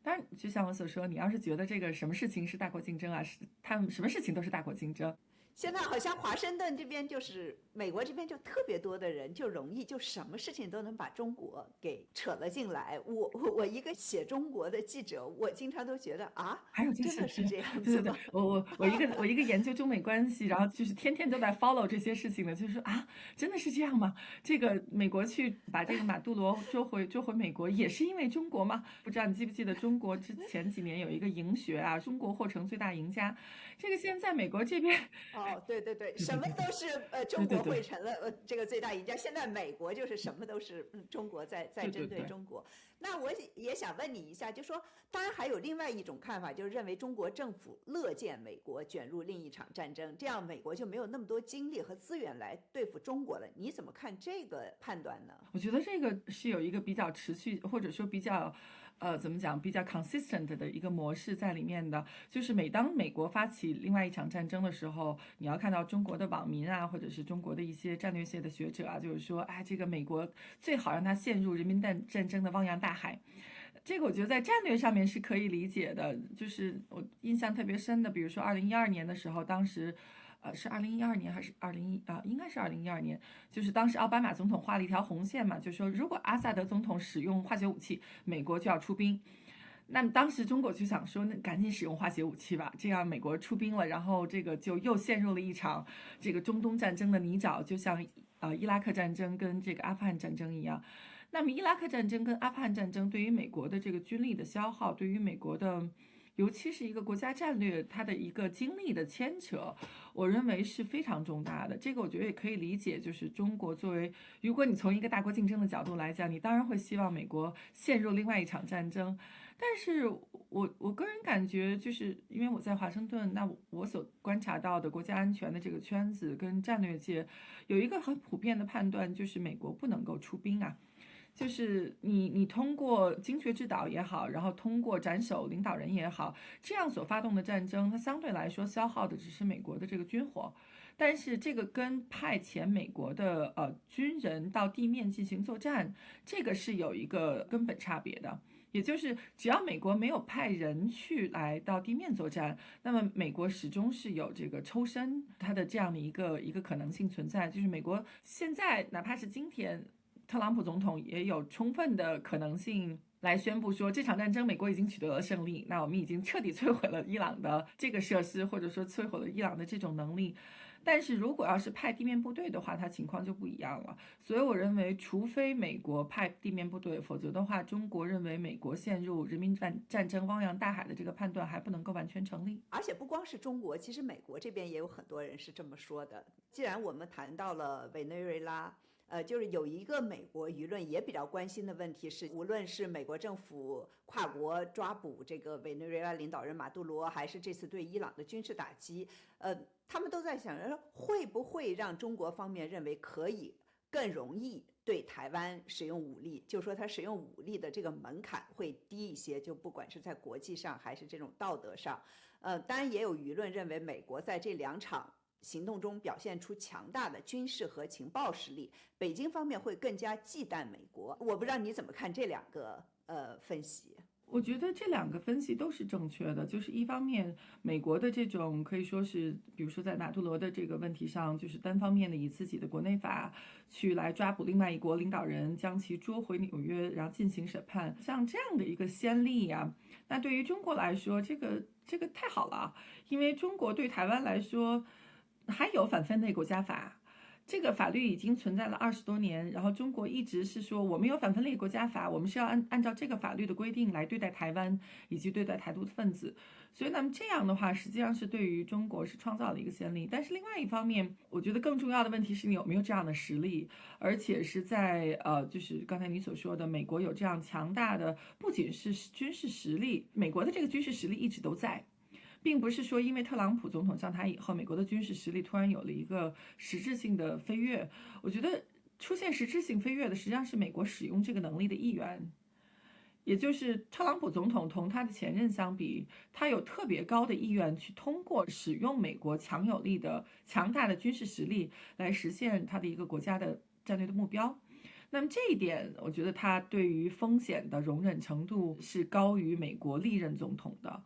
当然，就像我所说，你要是觉得这个什么事情是大国竞争啊，是他们什么事情都是大国竞争。现在好像华盛顿这边就是美国这边就特别多的人就容易就什么事情都能把中国给扯了进来。我一个写中国的记者，我经常都觉得啊，还有就是真的是这样对对对，子吗？我一个研究中美关系，然后就是天天都在 follow 这些事情的，就是说啊，真的是这样吗？这个美国去把这个马杜罗捉回美国，也是因为中国吗？不知道你记不记得中国之前几年有一个赢学啊，中国或成最大赢家，这个现在美国这边。哦，对对对，对什么对对都是中国对对会成了这个最大赢家。现在美国就是什么都是中国在针对中国。那我也想问你一下，就说当然还有另外一种看法，就是认为中国政府乐见美国卷入另一场战争，这样美国就没有那么多精力和资源来对付中国了。你怎么看这个判断呢？我觉得这个是有一个比较持续，或者说比较，怎么讲，比较 consistent 的一个模式在里面的。就是每当美国发起另外一场战争的时候，你要看到中国的网民啊，或者是中国的一些战略界的学者啊，就是说，哎，这个美国最好让它陷入人民战争的汪洋大海。这个我觉得在战略上面是可以理解的，就是我印象特别深的，比如说2012年的时候，当时。是2012年还是应该是2012年，就是当时奥巴马总统画了一条红线嘛，就说如果阿萨德总统使用化学武器，美国就要出兵。那么当时中国就想说，那赶紧使用化学武器吧，这样美国出兵了，然后这个就又陷入了一场这个中东战争的泥沼，就像伊拉克战争跟这个阿富汗战争一样。那么伊拉克战争跟阿富汗战争对于美国的这个军力的消耗，对于美国的尤其是一个国家战略它的一个精力的牵扯，我认为是非常重大的。这个我觉得也可以理解，就是中国作为，如果你从一个大国竞争的角度来讲，你当然会希望美国陷入另外一场战争。但是我个人感觉，就是因为我在华盛顿，那我所观察到的国家安全的这个圈子跟战略界，有一个很普遍的判断，就是美国不能够出兵啊。就是你通过精确制导也好，然后通过斩首领导人也好，这样所发动的战争，它相对来说消耗的只是美国的这个军火，但是这个跟派遣美国的军人到地面进行作战，这个是有一个根本差别的。也就是只要美国没有派人去来到地面作战，那么美国始终是有这个抽身它的这样的一个可能性存在。就是美国现在哪怕是今天，特朗普总统也有充分的可能性来宣布说，这场战争美国已经取得了胜利，那我们已经彻底摧毁了伊朗的这个设施，或者说摧毁了伊朗的这种能力。但是如果要是派地面部队的话，它情况就不一样了。所以我认为，除非美国派地面部队，否则的话，中国认为美国陷入人民战争汪洋大海的这个判断还不能够完全成立。而且不光是中国，其实美国这边也有很多人是这么说的。既然我们谈到了委内瑞拉，就是有一个美国舆论也比较关心的问题是，无论是美国政府跨国抓捕这个委内瑞拉领导人马杜罗，还是这次对伊朗的军事打击，他们都在想着会不会让中国方面认为可以更容易对台湾使用武力，就说他使用武力的这个门槛会低一些，就不管是在国际上还是这种道德上。当然也有舆论认为美国在这两场行动中表现出强大的军事和情报实力，北京方面会更加忌惮美国。我不知道你怎么看这两个分析。我觉得这两个分析都是正确的，就是一方面，美国的这种可以说是，比如说在马杜罗的这个问题上，就是单方面的以自己的国内法去来抓捕另外一国领导人，将其捉回纽约，然后进行审判，像这样的一个先例呀，那对于中国来说，这个太好了，因为中国对台湾来说还有反分类国家法。这个法律已经存在了20多年，然后中国一直是说我们有反分裂国家法，我们是要按照这个法律的规定来对待台湾以及对待台独分子，所以那么这样的话，实际上是对于中国是创造了一个先例。但是另外一方面，我觉得更重要的问题是你有没有这样的实力，而且是在就是刚才你所说的，美国有这样强大的，不仅是军事实力，美国的这个军事实力一直都在。并不是说因为特朗普总统上台以后，美国的军事实力突然有了一个实质性的飞跃。我觉得出现实质性飞跃的实际上是美国使用这个能力的意愿，也就是特朗普总统同他的前任相比，他有特别高的意愿去通过使用美国强有力的、强大的军事实力来实现他的一个国家的战略的目标。那么这一点，我觉得他对于风险的容忍程度是高于美国历任总统的。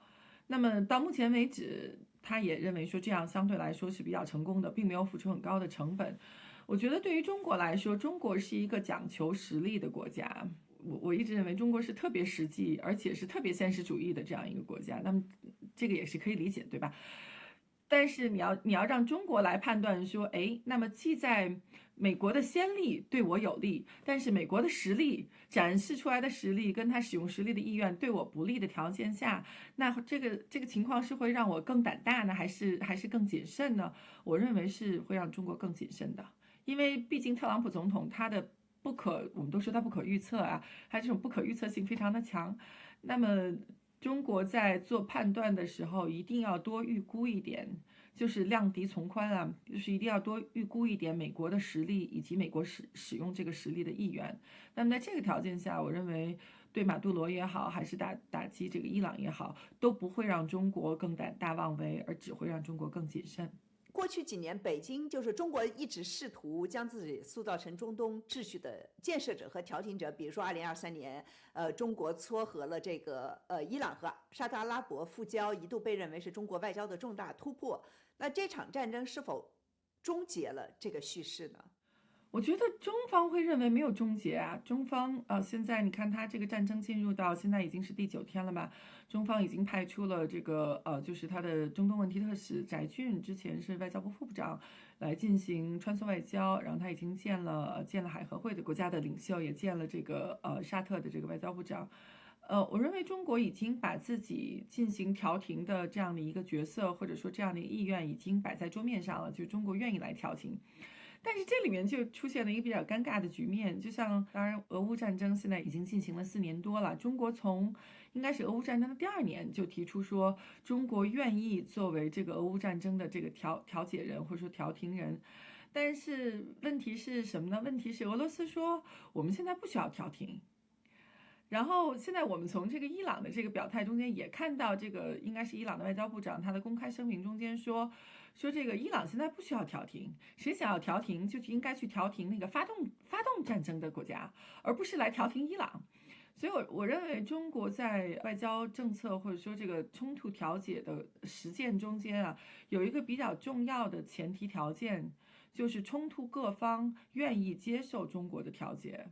那么到目前为止，他也认为说这样相对来说是比较成功的，并没有付出很高的成本。我觉得对于中国来说，中国是一个讲求实力的国家。我一直认为中国是特别实际，而且是特别现实主义的这样一个国家。那么这个也是可以理解，对吧？但是你要让中国来判断说，哎，那么既在美国的先例对我有利，但是美国的实力展示出来的实力跟他使用实力的意愿对我不利的条件下，那这个情况是会让我更胆大呢，还是更谨慎呢？我认为是会让中国更谨慎的，因为毕竟特朗普总统他的我们都说他不可预测啊，他这种不可预测性非常的强，那么。中国在做判断的时候，一定要多预估一点，就是量敌从宽啊，就是一定要多预估一点美国的实力以及美国使用这个实力的意愿。那么在这个条件下，我认为对马杜罗也好，还是打击这个伊朗也好，都不会让中国更胆大妄为，而只会让中国更谨慎。过去几年，北京就是中国一直试图将自己塑造成中东秩序的建设者和调停者。比如说2023年，中国撮合了这个伊朗和沙特阿拉伯复交，一度被认为是中国外交的重大突破。那这场战争是否终结了这个叙事呢？我觉得中方会认为没有终结啊，中方现在你看他这个战争进入到现在已经是第9天了吧，中方已经派出了这个就是他的中东问题特使翟俊，之前是外交部副部长，来进行穿梭外交，然后他已经见了海合会的国家的领袖，也见了这个沙特的这个外交部长。我认为中国已经把自己进行调停的这样的一个角色，或者说这样的一个意愿已经摆在桌面上了，就中国愿意来调停。但是这里面就出现了一个比较尴尬的局面，就像当然俄乌战争现在已经进行了4年多了，中国从应该是俄乌战争的第2年就提出说中国愿意作为这个俄乌战争的这个调解人或者说调停人，但是问题是什么呢？问题是俄罗斯说我们现在不需要调停。然后现在我们从这个伊朗的这个表态中间也看到，这个应该是伊朗的外交部长他的公开声明中间说这个伊朗现在不需要调停，谁想要调停就应该去调停那个发动战争的国家，而不是来调停伊朗。所以我认为中国在外交政策或者说这个冲突调解的实践中间啊，有一个比较重要的前提条件，就是冲突各方愿意接受中国的调解。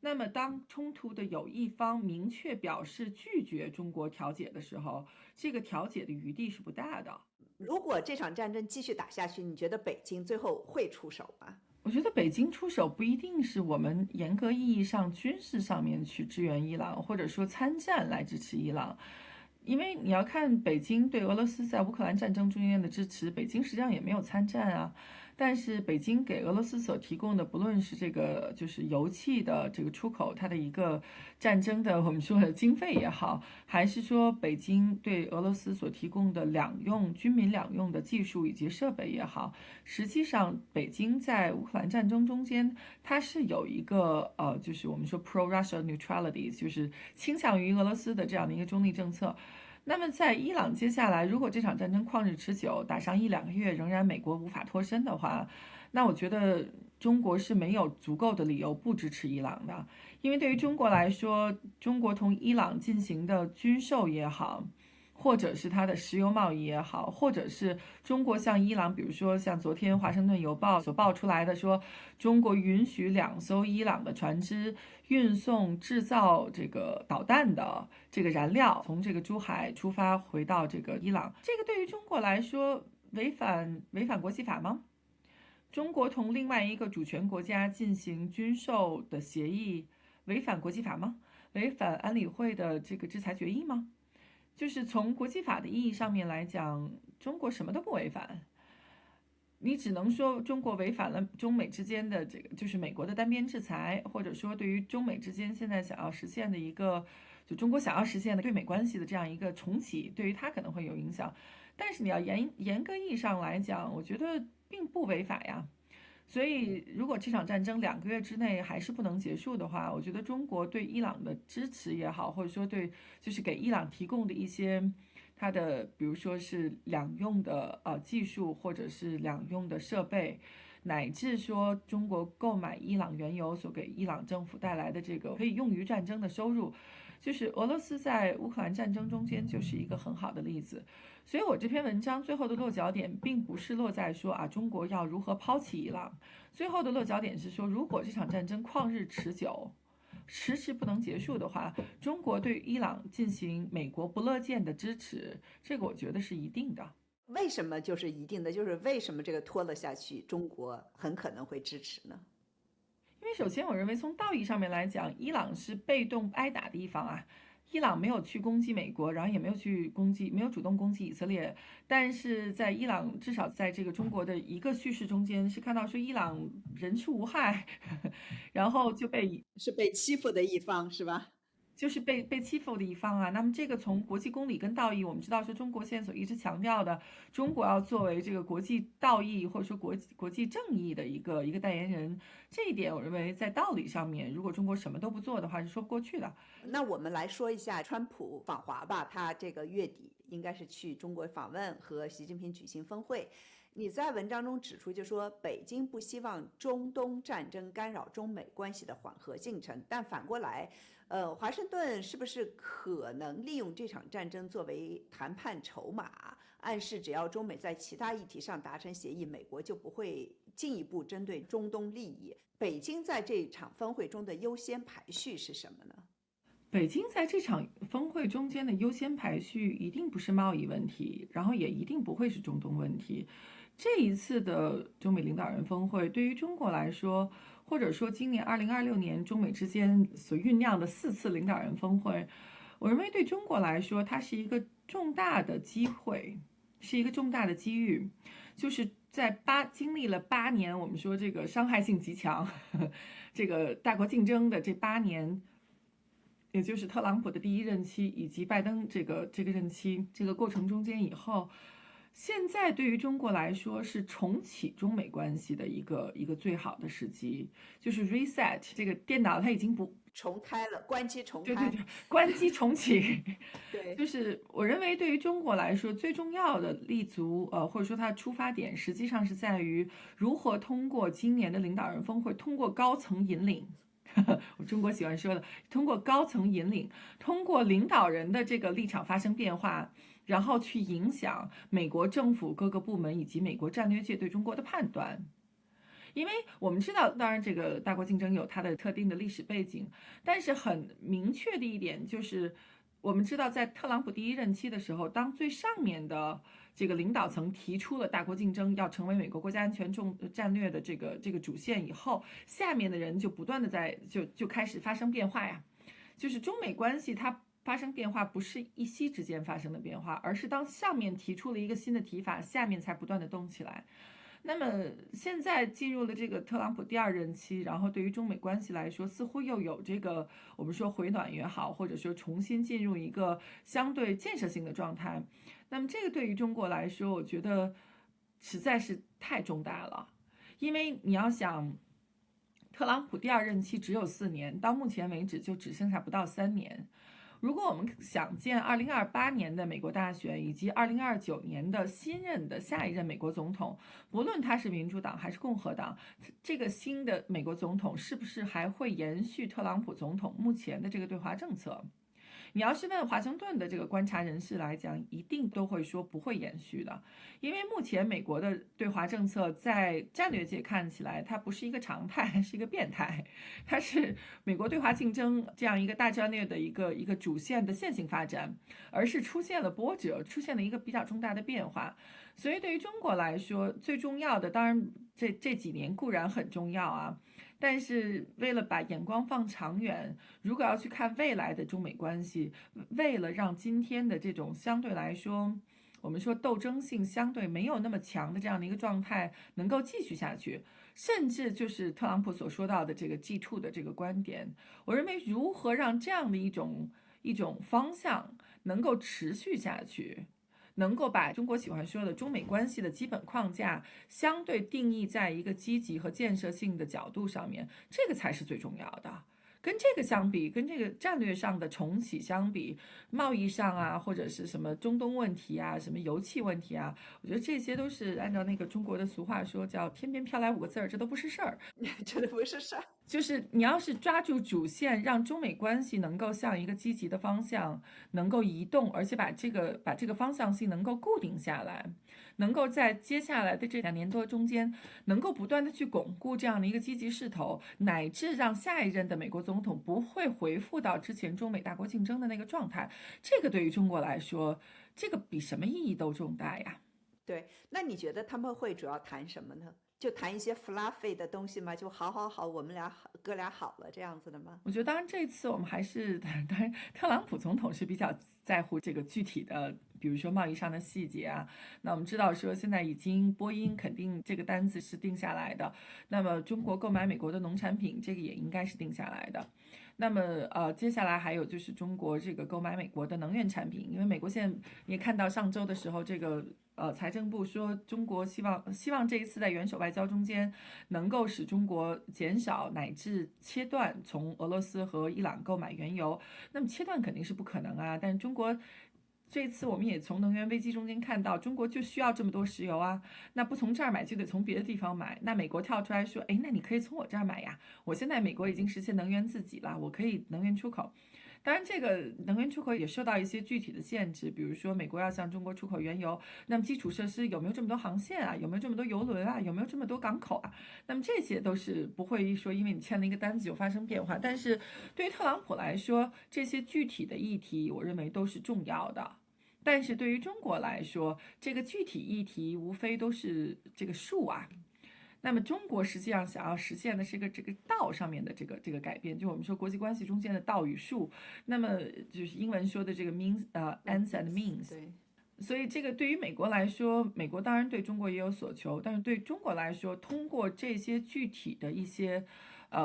那么，当冲突的有一方明确表示拒绝中国调解的时候，这个调解的余地是不大的。如果这场战争继续打下去，你觉得北京最后会出手吗？我觉得北京出手不一定是我们严格意义上军事上面去支援伊朗，或者说参战来支持伊朗。因为你要看北京对俄罗斯在乌克兰战争中间的支持，北京实际上也没有参战啊。但是北京给俄罗斯所提供的，不论是这个就是油气的这个出口，它的一个战争的我们说的经费也好，还是说北京对俄罗斯所提供的军民两用的技术以及设备也好，实际上北京在乌克兰战争中间，它是有一个就是我们说 pro-Russia neutrality， 就是倾向于俄罗斯的这样的一个中立政策。那么在伊朗接下来，如果这场战争旷日持久，打上1-2个月，仍然美国无法脱身的话，那我觉得中国是没有足够的理由不支持伊朗的，因为对于中国来说，中国同伊朗进行的军售也好，或者是它的石油贸易也好，或者是中国向伊朗，比如说像昨天《华盛顿邮报》所爆出来的说，中国允许2艘伊朗的船只运送制造这个导弹的这个燃料，从这个珠海出发回到这个伊朗，这个对于中国来说违反国际法吗？中国同另外一个主权国家进行军售的协议违反国际法吗？违反安理会的这个制裁决议吗？就是从国际法的意义上面来讲，中国什么都不违反。你只能说中国违反了中美之间的这个，就是美国的单边制裁，或者说对于中美之间现在想要实现的一个，就中国想要实现的对美关系的这样一个重启，对于它可能会有影响。但是你要严格意义上来讲，我觉得并不违法呀。所以，如果这场战争2个月之内还是不能结束的话，我觉得中国对伊朗的支持也好，或者说对就是给伊朗提供的一些它的，比如说是两用的技术，或者是两用的设备，乃至说中国购买伊朗原油所给伊朗政府带来的这个可以用于战争的收入，就是俄罗斯在乌克兰战争中间就是一个很好的例子。所以我这篇文章最后的落脚点并不是落在说中国要如何抛弃伊朗，最后的落脚点是说，如果这场战争旷日持久，迟迟不能结束的话，中国对伊朗进行美国不乐见的支持，这个我觉得是一定的。为什么就是一定的？就是为什么这个拖了下去，中国很可能会支持呢？因为首先，我认为从道义上面来讲，伊朗是被动挨打的一方啊。伊朗没有去攻击美国，然后也没有去攻击，没有主动攻击以色列，但是在伊朗至少在这个中国的一个叙事中间是看到说伊朗人畜无害，然后是被欺负的一方，是吧？就是被欺负的一方啊。那么这个从国际公理跟道义，我们知道说中国现在所一直强调的，中国要作为这个国际道义或者说国际正义的一个代言人，这一点我认为在道理上面，如果中国什么都不做的话，是说不过去的。那我们来说一下川普访华吧，他这个月底应该是去中国访问，和习近平举行峰会。你在文章中指出，就说北京不希望中东战争干扰中美关系的缓和进程，但反过来，华盛顿是不是可能利用这场战争作为谈判筹码，暗示只要中美在其他议题上达成协议，美国就不会进一步针对中东利益？北京在这场峰会中的优先排序是什么呢？北京在这场峰会中间的优先排序一定不是贸易问题，然后也一定不会是中东问题。这一次的中美领导人峰会对于中国来说，或者说今年2026年中美之间所酝酿的4次领导人峰会，我认为对中国来说，它是一个重大的机会，是一个重大的机遇，就是在经历了8年，我们说这个伤害性极强，这个大国竞争的这8年。也就是特朗普的第1任期以及拜登这个任期这个过程中间以后，现在对于中国来说是重启中美关系的一个最好的时机，就是 reset 这个电脑它已经不重开了，关机重对开。关机重启。对，就是我认为对于中国来说最重要的立足或者说它的出发点，实际上是在于如何通过今年的领导人峰会，通过高层引领。我中国喜欢说的，通过高层引领，通过领导人的这个立场发生变化，然后去影响美国政府各个部门以及美国战略界对中国的判断。因为我们知道，当然这个大国竞争有它的特定的历史背景，但是很明确的一点就是，我们知道在特朗普第1任期的时候，当最上面的这个领导层提出了大国竞争要成为美国国家安全战略的这个主线以后，下面的人就不断的就开始发生变化呀。就是中美关系它发生变化不是一夕之间发生的变化，而是当上面提出了一个新的提法，下面才不断的动起来。那么现在进入了这个特朗普第2任期，然后对于中美关系来说，似乎又有这个我们说回暖也好，或者说重新进入一个相对建设性的状态。那么这个对于中国来说，我觉得实在是太重大了，因为你要想，特朗普第2任期只有4年，到目前为止就只剩下不到3年。如果我们想见2028年的美国大选以及2029年的新任的下一任美国总统，不论他是民主党还是共和党，这个新的美国总统是不是还会延续特朗普总统目前的这个对华政策？你要是问华盛顿的这个观察人士来讲，一定都会说不会延续的，因为目前美国的对华政策在战略界看起来，它不是一个常态，是一个变态，它是美国对华竞争这样一个大战略的一个主线的线性发展，而是出现了波折，出现了一个比较重大的变化。所以对于中国来说，最重要的当然这几年固然很重要啊。但是为了把眼光放长远，如果要去看未来的中美关系，为了让今天的这种相对来说，我们说斗争性相对没有那么强的这样的一个状态能够继续下去，甚至就是特朗普所说到的这个 G2 的这个观点，我认为如何让这样的一种方向能够持续下去，能够把中国喜欢说的中美关系的基本框架相对定义在一个积极和建设性的角度上面，这个才是最重要的。跟这个相比，跟这个战略上的重启相比，贸易上啊，或者是什么中东问题啊，什么油气问题啊，我觉得这些都是按照那个中国的俗话说，叫天边飘来5个字儿，这都不是事儿。这都不是事儿。就是你要是抓住主线，让中美关系能够向一个积极的方向能够移动，而且把这个方向性能够固定下来，能够在接下来的这2年多中间，能够不断的去巩固这样的一个积极势头，乃至让下一任的美国总统不会回复到之前中美大国竞争的那个状态，这个对于中国来说，这个比什么意义都重大呀。对，那你觉得他们会主要谈什么呢？就谈一些 fluffy 的东西吗？就好，我们哥俩好了这样子的吗？我觉得，当然这次我们还是，当然特朗普总统是比较在乎这个具体的，比如说贸易上的细节啊。那我们知道说，现在已经波音肯定这个单子是定下来的，那么中国购买美国的农产品，这个也应该是定下来的。那么接下来还有就是中国这个购买美国的能源产品，因为美国现在也看到上周的时候，这个财政部说中国希望这一次在元首外交中间能够使中国减少乃至切断从俄罗斯和伊朗购买原油。那么切断肯定是不可能啊，但中国这次我们也从能源危机中间看到，中国就需要这么多石油啊，那不从这儿买就得从别的地方买。那美国跳出来说，哎，那你可以从我这儿买呀，我现在美国已经实现能源自给了，我可以能源出口。当然，这个能源出口也受到一些具体的限制，比如说美国要向中国出口原油，那么基础设施有没有这么多航线啊？有没有这么多油轮啊？有没有这么多港口啊？那么这些都是不会说因为你签了一个单子就发生变化。但是对于特朗普来说，这些具体的议题，我认为都是重要的。但是对于中国来说，这个具体议题无非都是这个数啊。那么中国实际上想要实现的是这个道上面的这个改变，就我们说国际关系中间的道与术，那么就是英文说的这个 ends and means。对。所以这个对于美国来说，美国当然对中国也有所求，但是对中国来说，通过这些具体的一些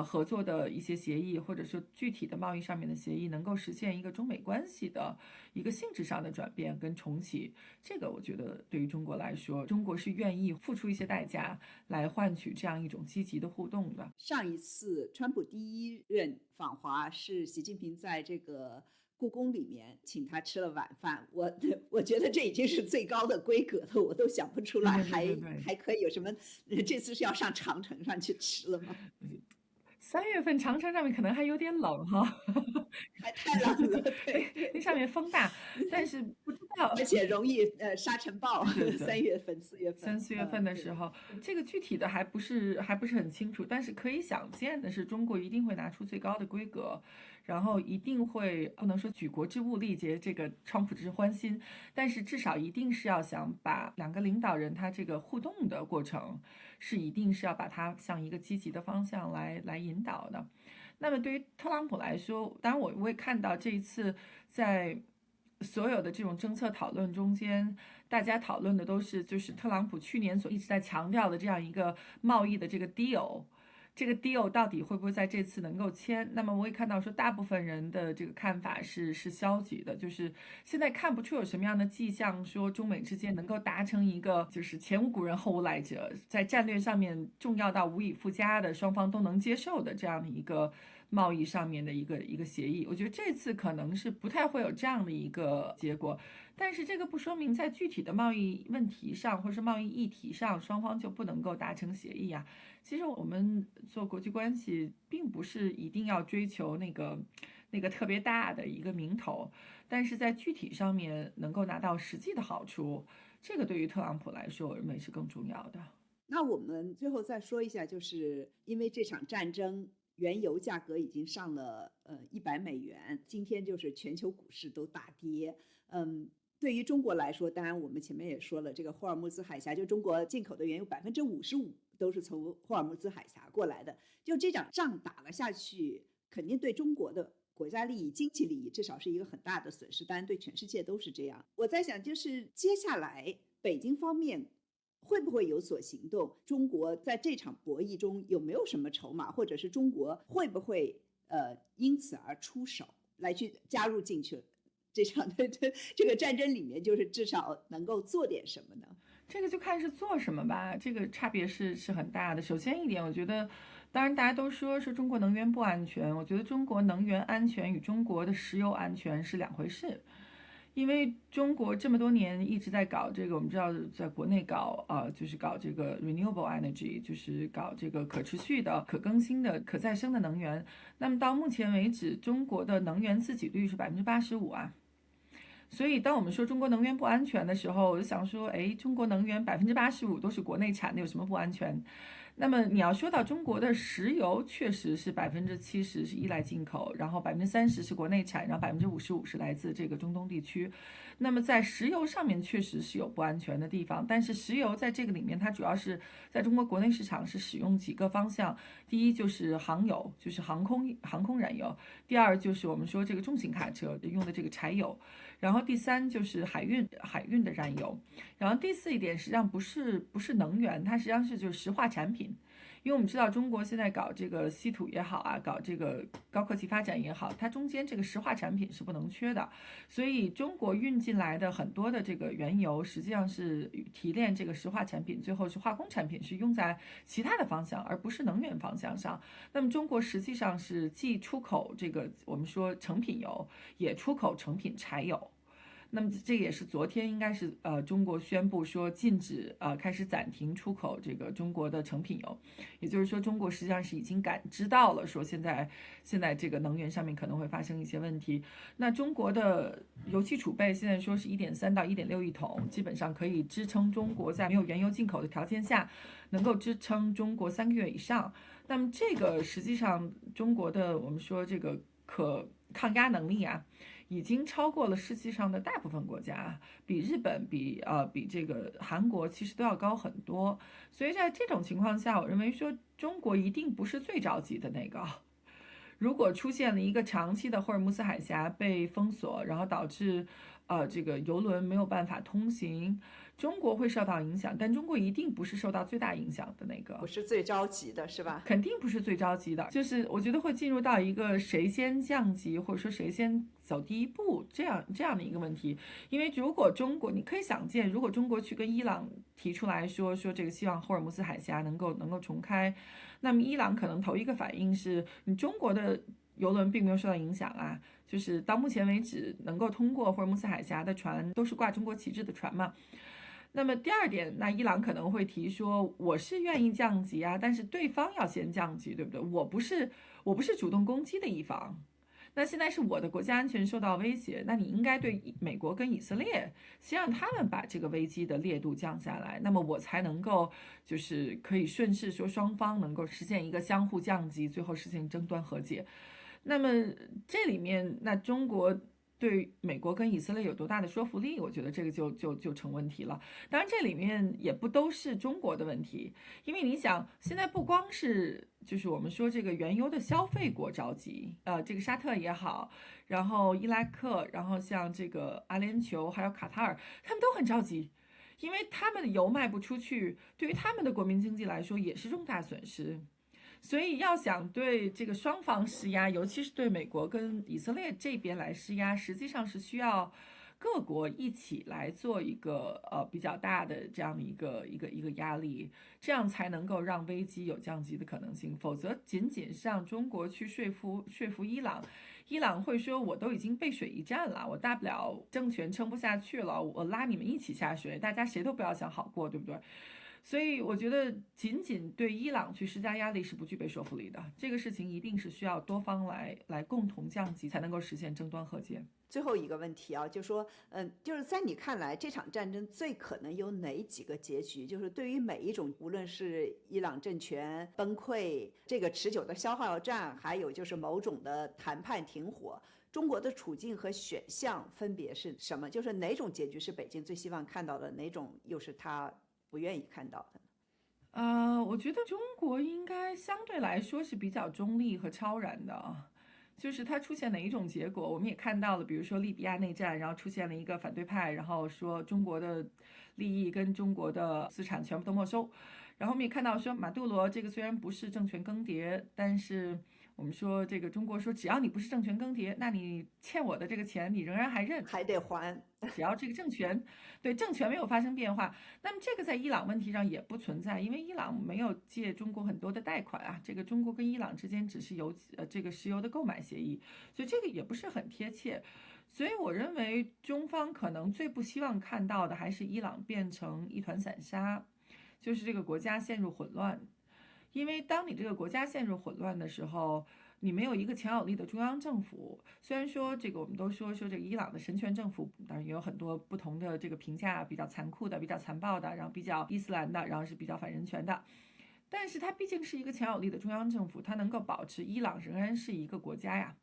合作的一些协议，或者说具体的贸易上面的协议，能够实现一个中美关系的一个性质上的转变跟重启，这个我觉得对于中国来说，中国是愿意付出一些代价来换取这样一种积极的互动的。上一次川普第1任访华是习近平在这个故宫里面请他吃了晚饭，我觉得这已经是最高的规格了，我都想不出来还可以有什么。这次是要上长城上去吃了吗？3月份长城上面可能还有点冷哈，还太冷了，对，那上面风大，但是不知道，而且容易沙尘暴。3月份、4月份、3、4月份的时候，这个具体的还不是很清楚，但是可以想见的是，中国一定会拿出最高的规格。然后一定会不能说举国之物力竭这个川普之欢心，但是至少一定是要想把2个领导人他这个互动的过程一定是要把它向一个积极的方向来引导的。那么对于特朗普来说，当然我也看到这一次在所有的这种政策讨论中间，大家讨论的都是就是特朗普去年所一直在强调的这样一个贸易的这个 deal。这个 deal 到底会不会在这次能够签？那么我也看到说，大部分人的这个看法是消极的，就是现在看不出有什么样的迹象，说中美之间能够达成一个就是前无古人后无来者，在战略上面重要到无以复加的，双方都能接受的这样的一个贸易上面的一个协议。我觉得这次可能是不太会有这样的一个结果，但是这个不说明在具体的贸易问题上或是贸易议题上，双方就不能够达成协议啊。其实我们做国际关系，并不是一定要追求那个特别大的一个名头，但是在具体上面能够拿到实际的好处，这个对于特朗普来说，我认为是更重要的。那我们最后再说一下，就是因为这场战争，原油价格已经上了$100，今天就是全球股市都大跌。对于中国来说，当然我们前面也说了，这个霍尔木兹海峡，就中国进口的原油55%都是从霍尔木兹海峡过来的。就这场仗打了下去，肯定对中国的国家利益、经济利益至少是一个很大的损失，当然对全世界都是这样。我在想，就是接下来北京方面会不会有所行动？中国在这场博弈中有没有什么筹码，或者是中国会不会因此而出手来去加入进去这场的这个战争里面，就是至少能够做点什么呢？这个就看是做什么吧，这个差别是很大的。首先一点，我觉得，当然大家都说是中国能源不安全，我觉得中国能源安全与中国的石油安全是两回事。因为中国这么多年一直在搞这个，我们知道在国内搞就是搞这个 renewable energy， 就是搞这个可持续的、可更新的、可再生的能源。那么到目前为止，中国的能源自给率是85%啊。所以，当我们说中国能源不安全的时候，我就想说，哎，中国能源85%都是国内产的，有什么不安全？那么你要说到中国的石油，确实是70%是依赖进口，然后30%是国内产，然后55%是来自这个中东地区。那么在石油上面确实是有不安全的地方，但是石油在这个里面，它主要是在中国国内市场是使用几个方向。第一就是航油，就是航空燃油；第二就是我们说这个重型卡车用的这个柴油。然后第三就是海运的燃油，然后第四一点实际上不是能源，它实际上是就是石化产品，因为我们知道中国现在搞这个稀土也好啊，搞这个高科技发展也好，它中间这个石化产品是不能缺的，所以中国运进来的很多的这个原油实际上是提炼这个石化产品，最后是化工产品是用在其他的方向，而不是能源方向上。那么中国实际上是既出口这个我们说成品油，也出口成品柴油。那么这也是昨天应该是中国宣布说禁止开始暂停出口这个中国的成品油，也就是说中国实际上是已经感知到了说现在这个能源上面可能会发生一些问题。那中国的油气储备现在说是1.3到1.6亿桶，基本上可以支撑中国在没有原油进口的条件下，能够支撑中国3个月以上。那么这个实际上中国的我们说这个可抗压能力啊，已经超过了世界上的大部分国家，比日本、比这个韩国其实都要高很多。所以在这种情况下，我认为说中国一定不是最着急的那个。如果出现了一个长期的霍尔木兹海峡被封锁，然后导致这个油轮没有办法通行，中国会受到影响，但中国一定不是受到最大影响的那个，不是最着急的，是吧？肯定不是最着急的，就是我觉得会进入到一个谁先降级，或者说谁先走第一步这样的一个问题。因为如果中国，你可以想见，如果中国去跟伊朗提出来说这个希望霍尔木兹海峡能够重开，那么伊朗可能头一个反应是你中国的油轮并没有受到影响啊，就是到目前为止能够通过霍尔木兹海峡的船都是挂中国旗帜的船嘛。那么第二点，那伊朗可能会提说，我是愿意降级啊，但是对方要先降级，对不对？我不是主动攻击的一方，那现在是我的国家安全受到威胁，那你应该对美国跟以色列先让他们把这个危机的烈度降下来，那么我才能够就是可以顺势说双方能够实现一个相互降级，最后实现争端和解。那么这里面，那中国对美国跟以色列有多大的说服力？我觉得这个就成问题了。当然，这里面也不都是中国的问题，因为你想，现在不光是就是我们说这个原油的消费国着急，这个沙特也好，然后伊拉克，然后像这个阿联酋还有卡塔尔，他们都很着急。因为他们的油卖不出去，对于他们的国民经济来说也是重大损失。所以要想对这个双方施压，尤其是对美国跟以色列这边来施压，实际上是需要各国一起来做一个比较大的这样的一个压力，这样才能够让危机有降级的可能性。否则，仅仅是让中国去说服伊朗，伊朗会说我都已经背水一战了，我大不了政权撑不下去了，我拉你们一起下水，大家谁都不要想好过，对不对？所以我觉得仅仅对伊朗去施加压力是不具备说服力的，这个事情一定是需要多方来共同降级，才能够实现争端和解。最后一个问题啊，就说，就是在你看来，这场战争最可能有哪几个结局？就是对于每一种，无论是伊朗政权崩溃、这个持久的消耗战，还有就是某种的谈判停火，中国的处境和选项分别是什么？就是哪种结局是北京最希望看到的，哪种又是他不愿意看到的？我觉得中国应该相对来说是比较中立和超然的啊，就是它出现哪一种结果，我们也看到了，比如说利比亚内战，然后出现了一个反对派，然后说中国的利益跟中国的资产全部都没收，然后我们也看到说马杜罗这个虽然不是政权更迭，但是我们说这个中国说只要你不是政权更迭，那你欠我的这个钱你仍然还认。还得还。只要这个政权没有发生变化，那么这个在伊朗问题上也不存在，因为伊朗没有借中国很多的贷款啊，这个中国跟伊朗之间只是有这个石油的购买协议，所以这个也不是很贴切。所以我认为中方可能最不希望看到的还是伊朗变成一团散沙，就是这个国家陷入混乱。因为当你这个国家陷入混乱的时候，你没有一个强有力的中央政府。虽然说这个我们都说这个伊朗的神权政府，当然也有很多不同的这个评价，比较残酷的，比较残暴的，然后比较伊斯兰的，然后是比较反人权的。但是它毕竟是一个强有力的中央政府，它能够保持伊朗仍然是一个国家呀。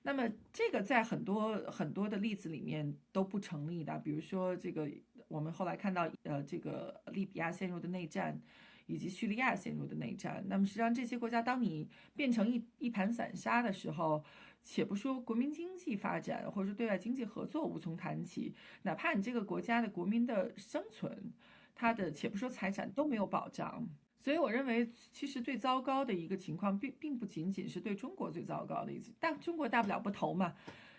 那么这个在很多很多的例子里面都不成立的，比如说这个我们后来看到这个利比亚陷入的内战，以及叙利亚陷入的内战。那么实际上这些国家，当你变成一盘散沙的时候，且不说国民经济发展或者说对外经济合作无从谈起，哪怕你这个国家的国民的生存，它的且不说财产都没有保障。所以我认为，其实最糟糕的一个情况，并不仅仅是对中国最糟糕的一次，但中国大不了不投嘛，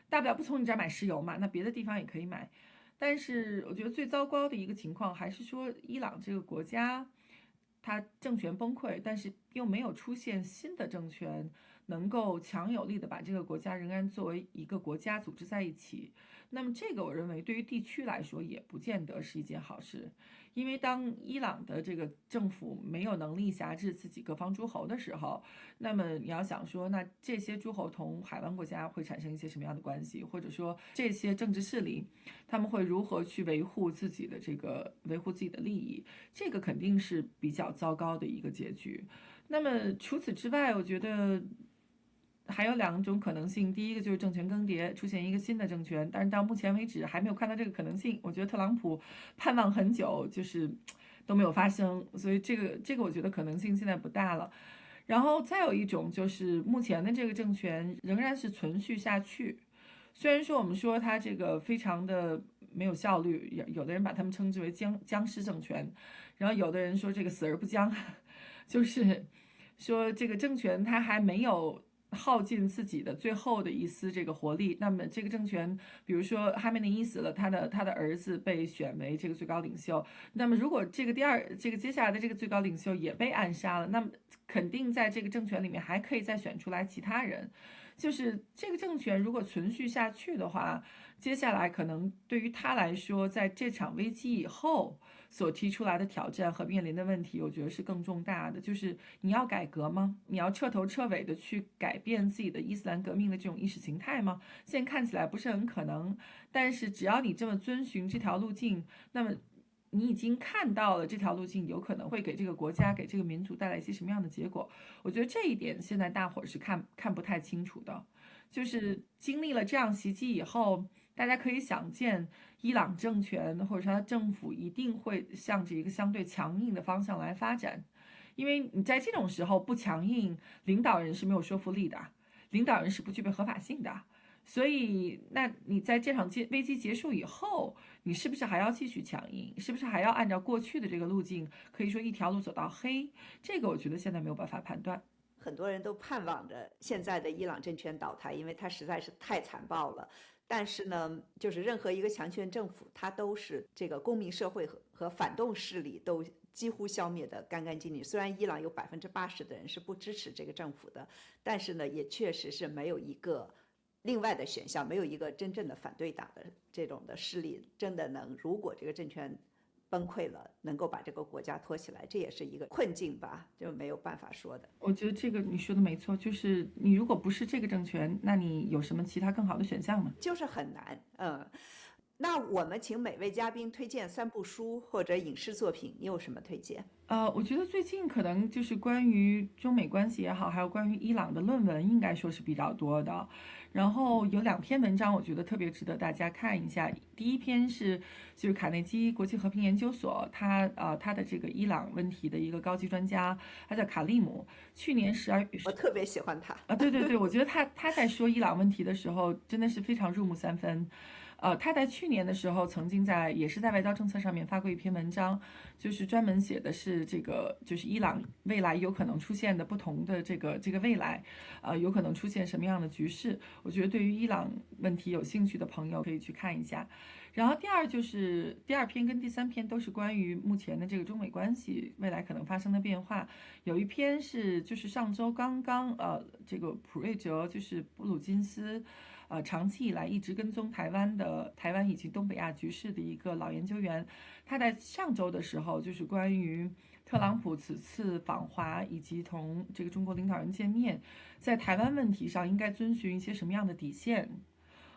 大不了不从你这儿买石油嘛，那别的地方也可以买。但是我觉得最糟糕的一个情况，还是说伊朗这个国家，它政权崩溃，但是又没有出现新的政权，能够强有力的把这个国家仍然作为一个国家组织在一起。那么这个我认为对于地区来说也不见得是一件好事。因为当伊朗的这个政府没有能力辖制自己各方诸侯的时候，那么你要想说，那这些诸侯同海湾国家会产生一些什么样的关系，或者说这些政治势力他们会如何去维护自己的利益，这个肯定是比较糟糕的一个结局。那么除此之外，我觉得还有两种可能性，第一个就是政权更迭，出现一个新的政权，但是到目前为止还没有看到这个可能性。我觉得特朗普盼望很久，就是都没有发生，所以这个我觉得可能性现在不大了。然后再有一种就是目前的这个政权仍然是存续下去，虽然说我们说它这个非常的没有效率，有的人把他们称之为僵尸政权，然后有的人说这个死而不僵，就是说这个政权它还没有耗尽自己的最后的一丝这个活力。那么这个政权，比如说哈梅内伊死了，他的儿子被选为这个最高领袖。那么如果这个接下来的这个最高领袖也被暗杀了，那么肯定在这个政权里面还可以再选出来其他人。就是这个政权如果存续下去的话，接下来可能对于他来说，在这场危机以后所提出来的挑战和面临的问题，我觉得是更重大的。就是你要改革吗？你要彻头彻尾的去改变自己的伊斯兰革命的这种意识形态吗？现在看起来不是很可能，但是只要你这么遵循这条路径，那么你已经看到了这条路径有可能会给这个国家、给这个民族带来一些什么样的结果。我觉得这一点现在大伙儿是看不太清楚的。就是经历了这样袭击以后，大家可以想见，伊朗政权或者说他政府一定会向着一个相对强硬的方向来发展。因为你在这种时候不强硬，领导人是没有说服力的，领导人是不具备合法性的。所以，那你在这场危机结束以后，你是不是还要继续强硬？是不是还要按照过去的这个路径，可以说一条路走到黑？这个我觉得现在没有办法判断。很多人都盼望着现在的伊朗政权倒台，因为它实在是太残暴了。但是呢，就是任何一个强权政府，它都是这个公民社会和反动势力都几乎消灭的干干净净。虽然伊朗有80%的人是不支持这个政府的，但是呢，也确实是没有一个另外的选项，没有一个真正的反对党的这种的势力，真的能，如果这个政权崩溃了，能够把这个国家拖起来，这也是一个困境吧，就没有办法说的。我觉得这个你说的没错，就是你如果不是这个政权，那你有什么其他更好的选项吗？就是很难。那我们请每位嘉宾推荐3部书或者影视作品，你有什么推荐？我觉得最近可能就是关于中美关系也好，还有关于伊朗的论文，应该说是比较多的。然后有2篇文章，我觉得特别值得大家看一下。第一篇就是卡内基国际和平研究所，他的这个伊朗问题的一个高级专家，他叫卡利姆。去年12月，我特别喜欢他对对对，我觉得他在说伊朗问题的时候，真的是非常入木三分。他在去年的时候曾经也是在外交政策上面发过一篇文章，就是专门写的是这个，就是伊朗未来有可能出现的不同的这个未来，有可能出现什么样的局势。我觉得对于伊朗问题有兴趣的朋友可以去看一下。然后第二篇跟第3篇都是关于目前的这个中美关系未来可能发生的变化。有一篇就是上周刚刚这个普瑞哲就是布鲁金斯。长期以来一直跟踪台湾以及东北亚局势的一个老研究员，他在上周的时候就是关于特朗普此次访华以及同这个中国领导人见面，在台湾问题上应该遵循一些什么样的底线。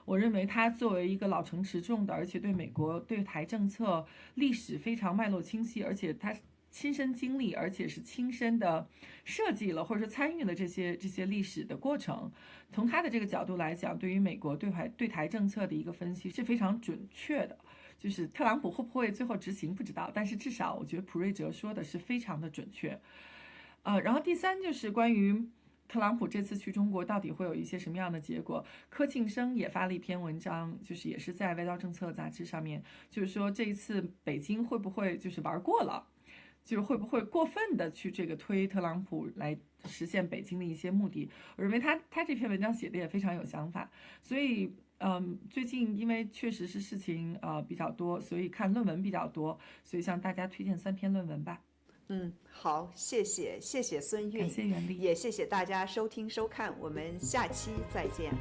我认为他作为一个老成持重的，而且对美国对台政策历史非常脉络清晰，而且他亲身经历，而且是亲身的设计了或者说参与了这些历史的过程。从他的这个角度来讲，对于美国对台政策的一个分析是非常准确的。就是特朗普会不会最后执行不知道，但是至少我觉得普瑞哲说的是非常的准确。然后第3就是关于特朗普这次去中国到底会有一些什么样的结果？柯庆生也发了一篇文章，就是也是在外交政策杂志上面，就是说这一次北京会不会就是玩过了，就是会不会过分的去这个推特朗普来实现北京的一些目的。我认为他这篇文章写的也非常有想法，所以最近因为确实是事情比较多，所以看论文比较多，所以向大家推荐3篇论文吧。好，谢谢孙韵，感谢袁丽，也谢谢大家收听收看，我们下期再见。